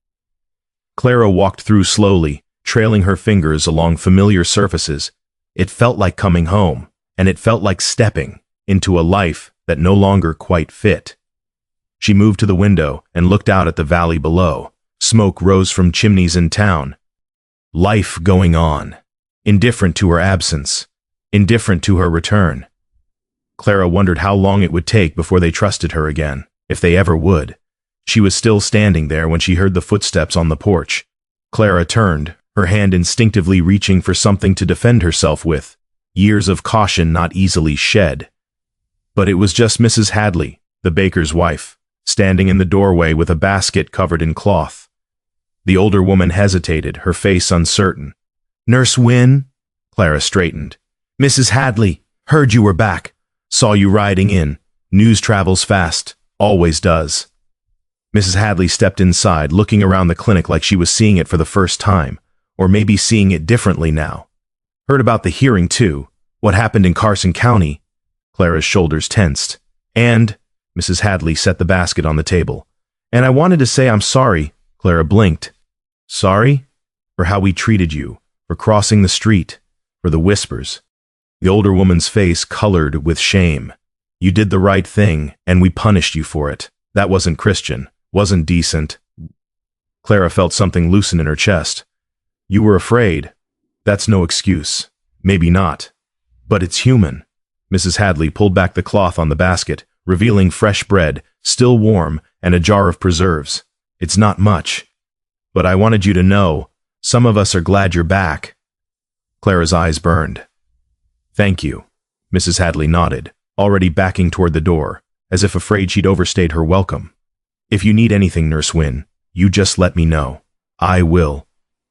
S1: Clara walked through slowly, trailing her fingers along familiar surfaces. It felt like coming home, and it felt like stepping into a life that no longer quite fit. She moved to the window and looked out at the valley below. Smoke rose from chimneys in town. Life going on. Indifferent to her absence. Indifferent to her return. Clara wondered how long it would take before they trusted her again, if they ever would. She was still standing there when she heard the footsteps on the porch. Clara turned, her hand instinctively reaching for something to defend herself with. Years of caution not easily shed. But it was just Mrs. Hadley, the baker's wife, standing in the doorway with a basket covered in cloth. The older woman hesitated, her face uncertain. "Nurse Wynne?" Clara straightened. "Mrs. Hadley, heard you were back. Saw you riding in. News travels fast. Always does." Mrs. Hadley stepped inside, looking around the clinic like she was seeing it for the first time, or maybe seeing it differently now. "Heard about the hearing, too. What happened in Carson County?" Clara's shoulders tensed. "And," Mrs. Hadley set the basket on the table. "And I wanted to say I'm sorry." Clara blinked. "Sorry? For how we treated you, for crossing the street, for the whispers." The older woman's face colored with shame. "You did the right thing, and we punished you for it. That wasn't Christian, wasn't decent." Clara felt something loosen in her chest. "You were afraid. That's no excuse. Maybe not. But it's human." Mrs. Hadley pulled back the cloth on the basket, revealing fresh bread, still warm, and a jar of preserves. "It's not much. But I wanted you to know, some of us are glad you're back." Clara's eyes burned. "Thank you." Mrs. Hadley nodded, already backing toward the door, as if afraid she'd overstayed her welcome. "If you need anything, Nurse Wynne, you just let me know. I will."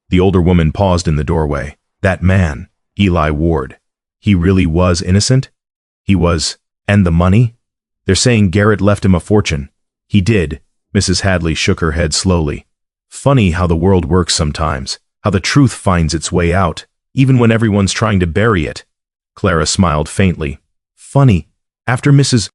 S1: The older woman paused in the doorway. "That man, Eli Ward, he really was innocent? He was, and the money? They're saying Garrett left him a fortune." "He did." Mrs. Hadley shook her head slowly. "Funny how the world works sometimes, how the truth finds its way out, even when everyone's trying to bury it." Clara smiled faintly. "Funny." After Mrs.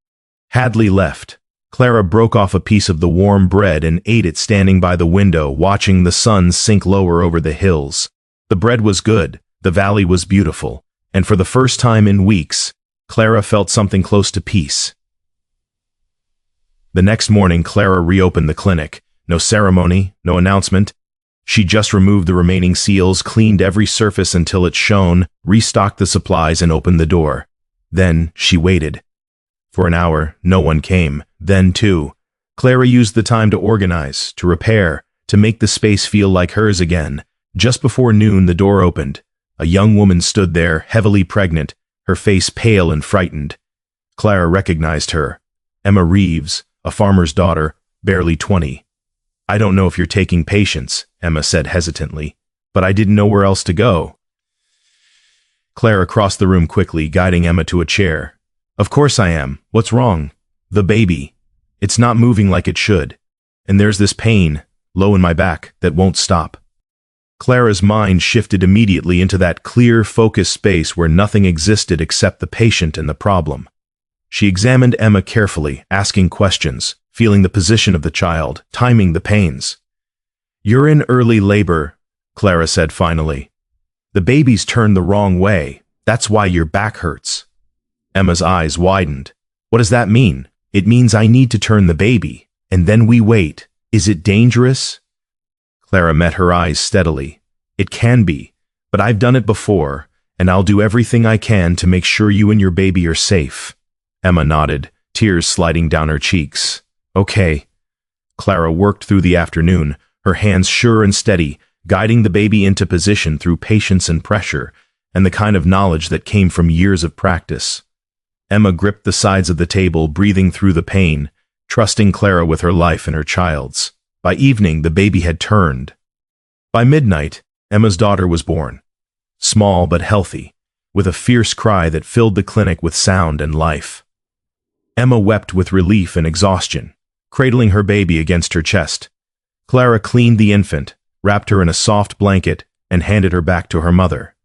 S1: Hadley left, Clara broke off a piece of the warm bread and ate it standing by the window, watching the sun sink lower over the hills. The bread was good, the valley was beautiful, and for the first time in weeks, Clara felt something close to peace. The next morning, Clara reopened the clinic. No ceremony, no announcement. She just removed the remaining seals, cleaned every surface until it shone, restocked the supplies, and opened the door. Then she waited. For an hour, no one came. Then, too, Clara used the time to organize, to repair, to make the space feel like hers again. Just before noon, the door opened. A young woman stood there, heavily pregnant, her face pale and frightened. Clara recognized her. Emma Reeves, a farmer's daughter, barely 20. "I don't know if you're taking patients," Emma said hesitantly, "but I didn't know where else to go." Clara crossed the room quickly, guiding Emma to a chair. "Of course I am. What's wrong?" "The baby. It's not moving like it should. And there's this pain, low in my back, that won't stop." Clara's mind shifted immediately into that clear, focused space where nothing existed except the patient and the problem. She examined Emma carefully, asking questions, feeling the position of the child, timing the pains. "You're in early labor," Clara said finally. "The baby's turned the wrong way. That's why your back hurts." Emma's eyes widened. "What does that mean?" "It means I need to turn the baby, and then we wait. Is it dangerous?" Clara met her eyes steadily. "It can be, but I've done it before, and I'll do everything I can to make sure you and your baby are safe." Emma nodded, tears sliding down her cheeks. "Okay." Clara worked through the afternoon, her hands sure and steady, guiding the baby into position through patience and pressure, and the kind of knowledge that came from years of practice. Emma gripped the sides of the table, breathing through the pain, trusting Clara with her life and her child's. By evening, the baby had turned. By midnight, Emma's daughter was born. Small but healthy, with a fierce cry that filled the clinic with sound and life. Emma wept with relief and exhaustion, cradling her baby against her chest. Clara cleaned the infant, wrapped her in a soft blanket, and handed her back to her mother.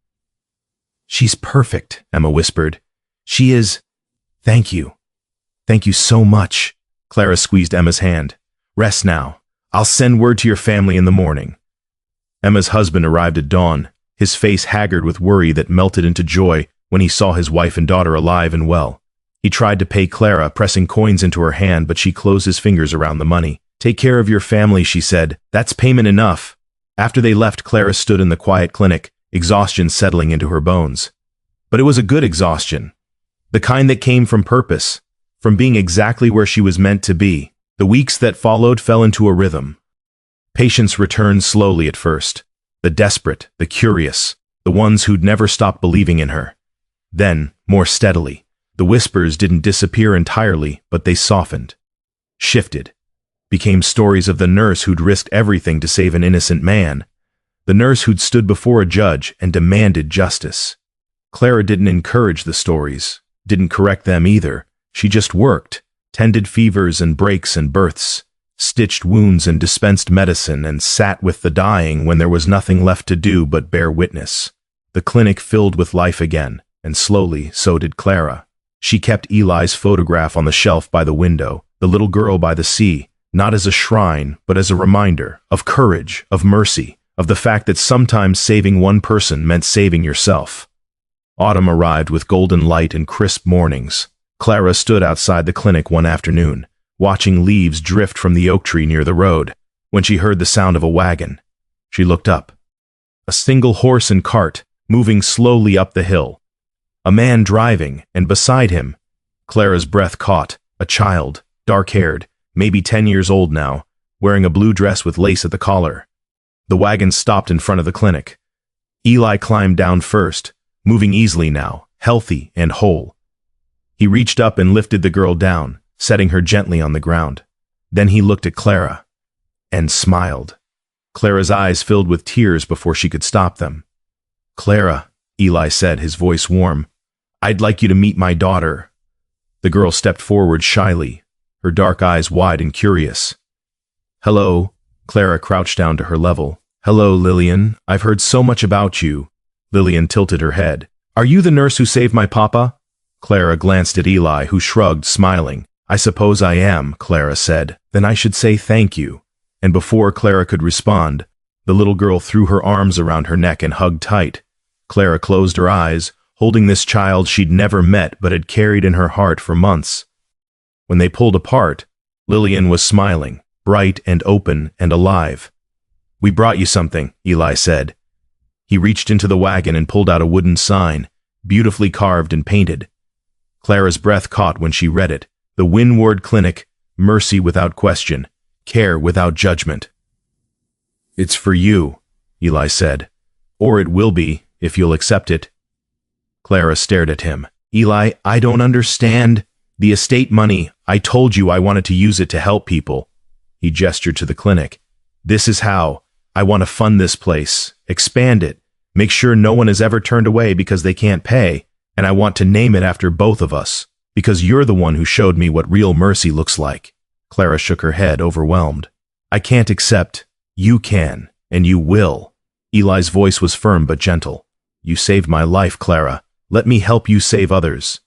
S1: "She's perfect," Emma whispered. "She is. Thank you. Thank you so much." Clara squeezed Emma's hand. "Rest now. I'll send word to your family in the morning." Emma's husband arrived at dawn, his face haggard with worry that melted into joy when he saw his wife and daughter alive and well. He tried to pay Clara, pressing coins into her hand, but she closed his fingers around the money. "Take care of your family," she said. "That's payment enough." After they left, Clara stood in the quiet clinic, exhaustion settling into her bones. But it was a good exhaustion. The kind that came from purpose, from being exactly where she was meant to be. The weeks that followed fell into a rhythm. Patients returned slowly at first. The desperate, the curious, the ones who'd never stopped believing in her. Then, more steadily, the whispers didn't disappear entirely, but they softened, shifted, became stories of the nurse who'd risked everything to save an innocent man, the nurse who'd stood before a judge and demanded justice. Clara didn't encourage the stories, didn't correct them either. She just worked, tended fevers and breaks and births, stitched wounds and dispensed medicine, and sat with the dying when there was nothing left to do but bear witness. The clinic filled with life again, and slowly so did Clara. She kept Eli's photograph on the shelf by the window, the little girl by the sea, not as a shrine, but as a reminder of courage, of mercy, of the fact that sometimes saving one person meant saving yourself. Autumn arrived with golden light and crisp mornings. Clara stood outside the clinic one afternoon, watching leaves drift from the oak tree near the road, when she heard the sound of a wagon. She looked up. A single horse and cart, moving slowly up the hill. A man driving, and beside him, Clara's breath caught, a child, dark-haired, maybe 10 years old now, wearing a blue dress with lace at the collar. The wagon stopped in front of the clinic. Eli climbed down first, moving easily now, healthy and whole. He reached up and lifted the girl down, setting her gently on the ground. Then he looked at Clara, and smiled. Clara's eyes filled with tears before she could stop them. "Clara," Eli said, his voice warm, "I'd like you to meet my daughter." The girl stepped forward shyly, her dark eyes wide and curious. "Hello." Clara crouched down to her level. "Hello, Lillian. I've heard so much about you." Lillian tilted her head. "Are you the nurse who saved my papa?" Clara glanced at Eli, who shrugged, smiling. "I suppose I am," Clara said. "Then I should say thank you." And before Clara could respond, the little girl threw her arms around her neck and hugged tight. Clara closed her eyes, holding this child she'd never met but had carried in her heart for months. When they pulled apart, Lillian was smiling, bright and open and alive. "We brought you something," Eli said. He reached into the wagon and pulled out a wooden sign, beautifully carved and painted. Clara's breath caught when she read it. The Windward Clinic, mercy without question, care without judgment. "It's for you," Eli said. "Or it will be, if you'll accept it." Clara stared at him. "Eli, I don't understand. The estate money, I told you I wanted to use it to help people." He gestured to the clinic. "This is how. I want to fund this place, expand it, make sure no one is ever turned away because they can't pay, and I want to name it after both of us, because you're the one who showed me what real mercy looks like." Clara shook her head, overwhelmed. "I can't accept. You can, and you will." Eli's voice was firm but gentle. "You saved my life, Clara. Let me help you save others."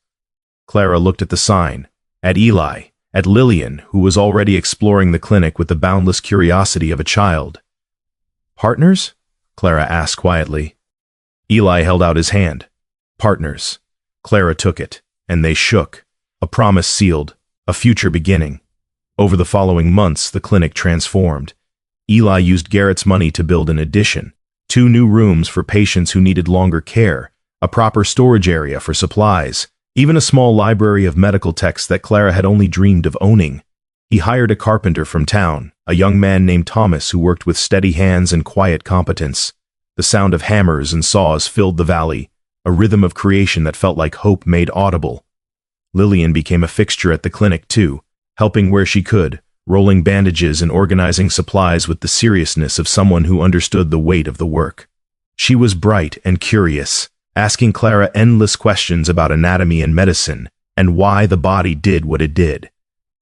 S1: Clara looked at the sign, at Eli, at Lillian, who was already exploring the clinic with the boundless curiosity of a child. "Partners?" Clara asked quietly. Eli held out his hand. "Partners." Clara took it, and they shook. A promise sealed, a future beginning. Over the following months, the clinic transformed. Eli used Garrett's money to build an addition, 2 new rooms for patients who needed longer care, a proper storage area for supplies, even a small library of medical texts that Clara had only dreamed of owning. He hired a carpenter from town, a young man named Thomas who worked with steady hands and quiet competence. The sound of hammers and saws filled the valley, a rhythm of creation that felt like hope made audible. Lillian became a fixture at the clinic too, helping where she could, rolling bandages and organizing supplies with the seriousness of someone who understood the weight of the work. She was bright and curious, asking Clara endless questions about anatomy and medicine, and why the body did what it did.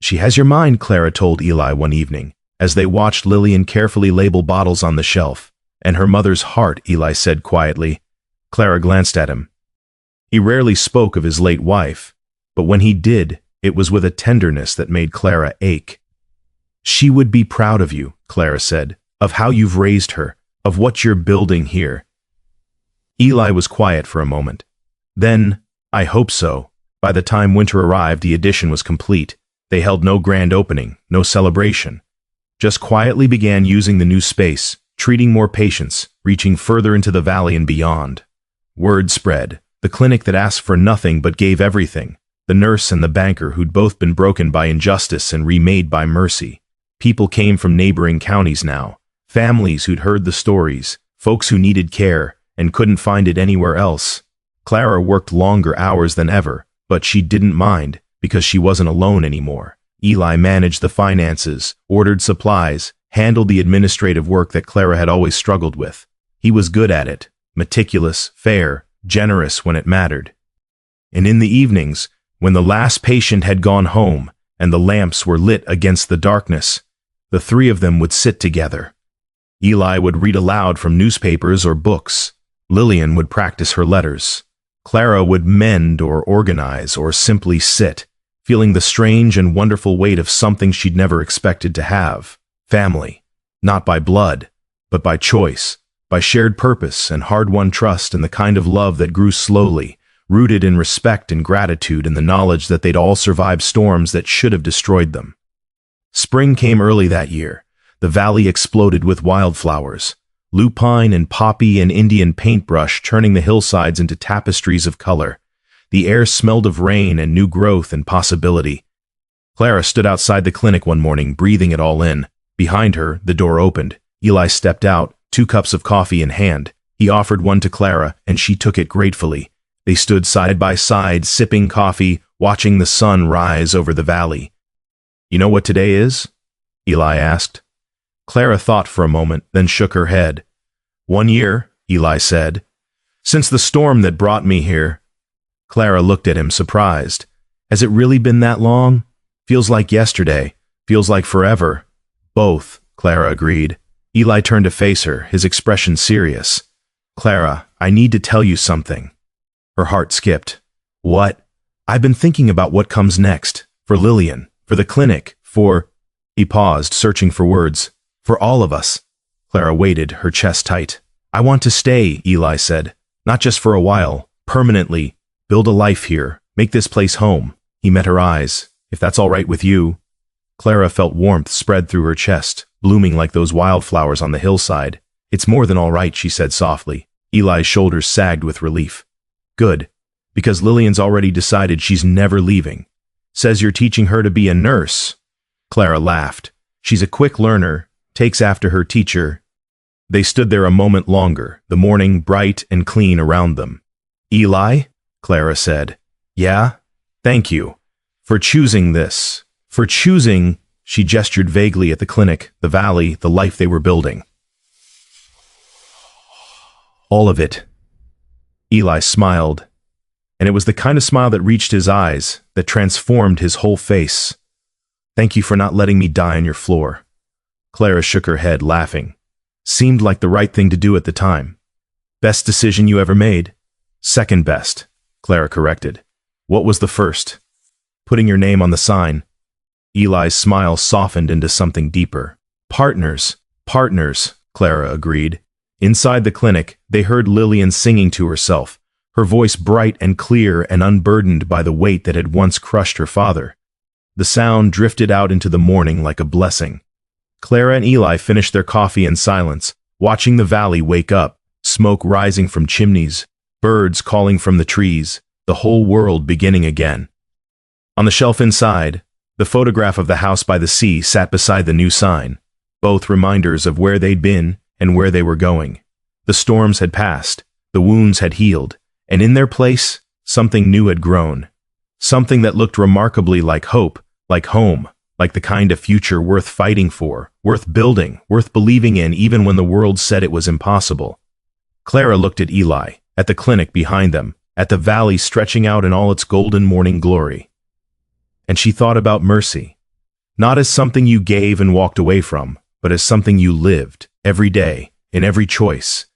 S1: "She has your mind," Clara told Eli one evening, as they watched Lillian carefully label bottles on the shelf. "And her mother's heart," Eli said quietly. Clara glanced at him. He rarely spoke of his late wife, but when he did, it was with a tenderness that made Clara ache. "She would be proud of you," Clara said, "of how you've raised her, of what you're building here." Eli was quiet for a moment. Then, "I hope so." By the time winter arrived, the addition was complete. They held no grand opening, no celebration. Just quietly began using the new space, treating more patients, reaching further into the valley and beyond. Word spread. The clinic that asked for nothing but gave everything. The nurse and the banker who'd both been broken by injustice and remade by mercy. People came from neighboring counties now. Families who'd heard the stories. Folks who needed care and couldn't find it anywhere else. Clara worked longer hours than ever, but she didn't mind because she wasn't alone anymore. Eli managed the finances, ordered supplies, handled the administrative work that Clara had always struggled with. He was good at it, meticulous, fair, generous when it mattered. And in the evenings, when the last patient had gone home and the lamps were lit against the darkness, the three of them would sit together. Eli would read aloud from newspapers or books. Lillian would practice her letters. Clara would mend or organize or simply sit, feeling the strange and wonderful weight of something she'd never expected to have. Family. Not by blood, but by choice, by shared purpose and hard-won trust and the kind of love that grew slowly, rooted in respect and gratitude and the knowledge that they'd all survived storms that should have destroyed them. Spring came early that year. The valley exploded with wildflowers. Lupine and poppy and Indian paintbrush turning the hillsides into tapestries of color. The air smelled of rain and new growth and possibility. Clara stood outside the clinic one morning, breathing it all in. Behind her, the door opened. Eli stepped out, 2 cups of coffee in hand. He offered one to Clara, and she took it gratefully. They stood side by side, sipping coffee, watching the sun rise over the valley. "You know what today is?" Eli asked. Clara thought for a moment, then shook her head. "1 year," Eli said. "Since the storm that brought me here." Clara looked at him, surprised. "Has it really been that long? Feels like yesterday. Feels like forever." "Both," Clara agreed. Eli turned to face her, his expression serious. "Clara, I need to tell you something." Her heart skipped. "What?" "I've been thinking about what comes next. For Lillian, for the clinic, for—" He paused, searching for words. "For all of us." Clara waited, her chest tight. "I want to stay," Eli said. "Not just for a while, permanently. Build a life here. Make this place home." He met her eyes. "If that's all right with you." Clara felt warmth spread through her chest, blooming like those wildflowers on the hillside. "It's more than all right," she said softly. Eli's shoulders sagged with relief. "Good. Because Lillian's already decided she's never leaving. Says you're teaching her to be a nurse." Clara laughed. "She's a quick learner, takes after her teacher." They stood there a moment longer, the morning bright and clean around them. "Eli?" Clara said. "Yeah? Thank you. For choosing this. For choosing—" She gestured vaguely at the clinic, the valley, the life they were building. "All of it." Eli smiled, and it was the kind of smile that reached his eyes, that transformed his whole face. "Thank you for not letting me die on your floor." Clara shook her head, laughing. "Seemed like the right thing to do at the time." "Best decision you ever made?" "Second best," Clara corrected. "What was the first?" "Putting your name on the sign." Eli's smile softened into something deeper. "Partners, partners," Clara agreed. Inside the clinic, they heard Lillian singing to herself, her voice bright and clear and unburdened by the weight that had once crushed her father. The sound drifted out into the morning like a blessing. Clara and Eli finished their coffee in silence, watching the valley wake up, smoke rising from chimneys, birds calling from the trees, the whole world beginning again. On the shelf inside, the photograph of the house by the sea sat beside the new sign, both reminders of where they'd been and where they were going. The storms had passed, the wounds had healed, and in their place, something new had grown. Something that looked remarkably like hope, like home, like the kind of future worth fighting for, worth building, worth believing in even when the world said it was impossible. Clara looked at Eli, at the clinic behind them, at the valley stretching out in all its golden morning glory. And she thought about Mercy. Not as something you gave and walked away from, but as something you lived, every day, in every choice,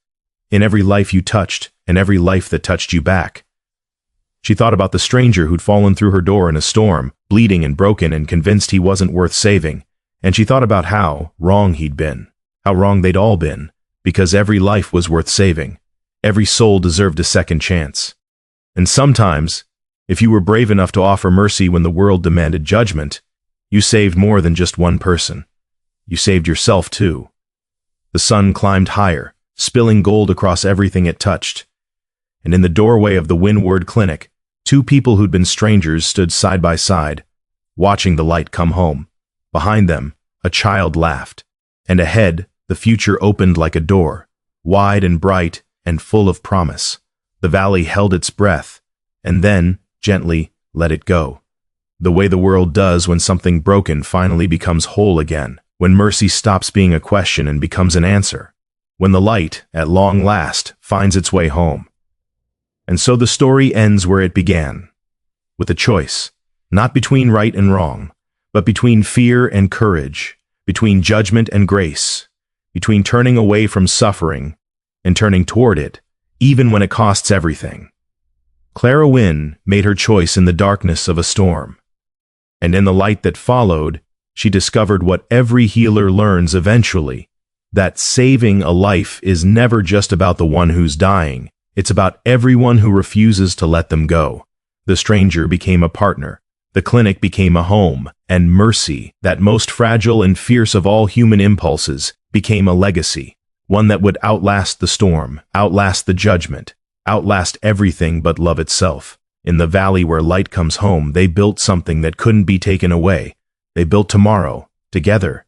S1: in every life you touched, and every life that touched you back. She thought about the stranger who'd fallen through her door in a storm, bleeding and broken and convinced he wasn't worth saving, and she thought about how wrong he'd been, how wrong they'd all been, because every life was worth saving. Every soul deserved a second chance. And sometimes, if you were brave enough to offer mercy when the world demanded judgment, you saved more than just one person. You saved yourself too. The sun climbed higher, spilling gold across everything it touched. And in the doorway of the Windward Clinic, two people who'd been strangers stood side by side, watching the light come home. Behind them, a child laughed. And ahead, the future opened like a door, wide and bright and full of promise. The valley held its breath, and then, gently, let it go. The way the world does when something broken finally becomes whole again, when mercy stops being a question and becomes an answer, when the light, at long last, finds its way home. And so the story ends where it began, with a choice, not between right and wrong, but between fear and courage, between judgment and grace, between turning away from suffering and turning toward it, even when it costs everything. Clara Wynne made her choice in the darkness of a storm. And in the light that followed, she discovered what every healer learns eventually, that saving a life is never just about the one who's dying, it's about everyone who refuses to let them go. The stranger became a partner, the clinic became a home, and mercy, that most fragile and fierce of all human impulses, became a legacy, one that would outlast the storm, outlast the judgment, outlast everything but love itself. In the valley where light comes home, they built something that couldn't be taken away. They built tomorrow, together.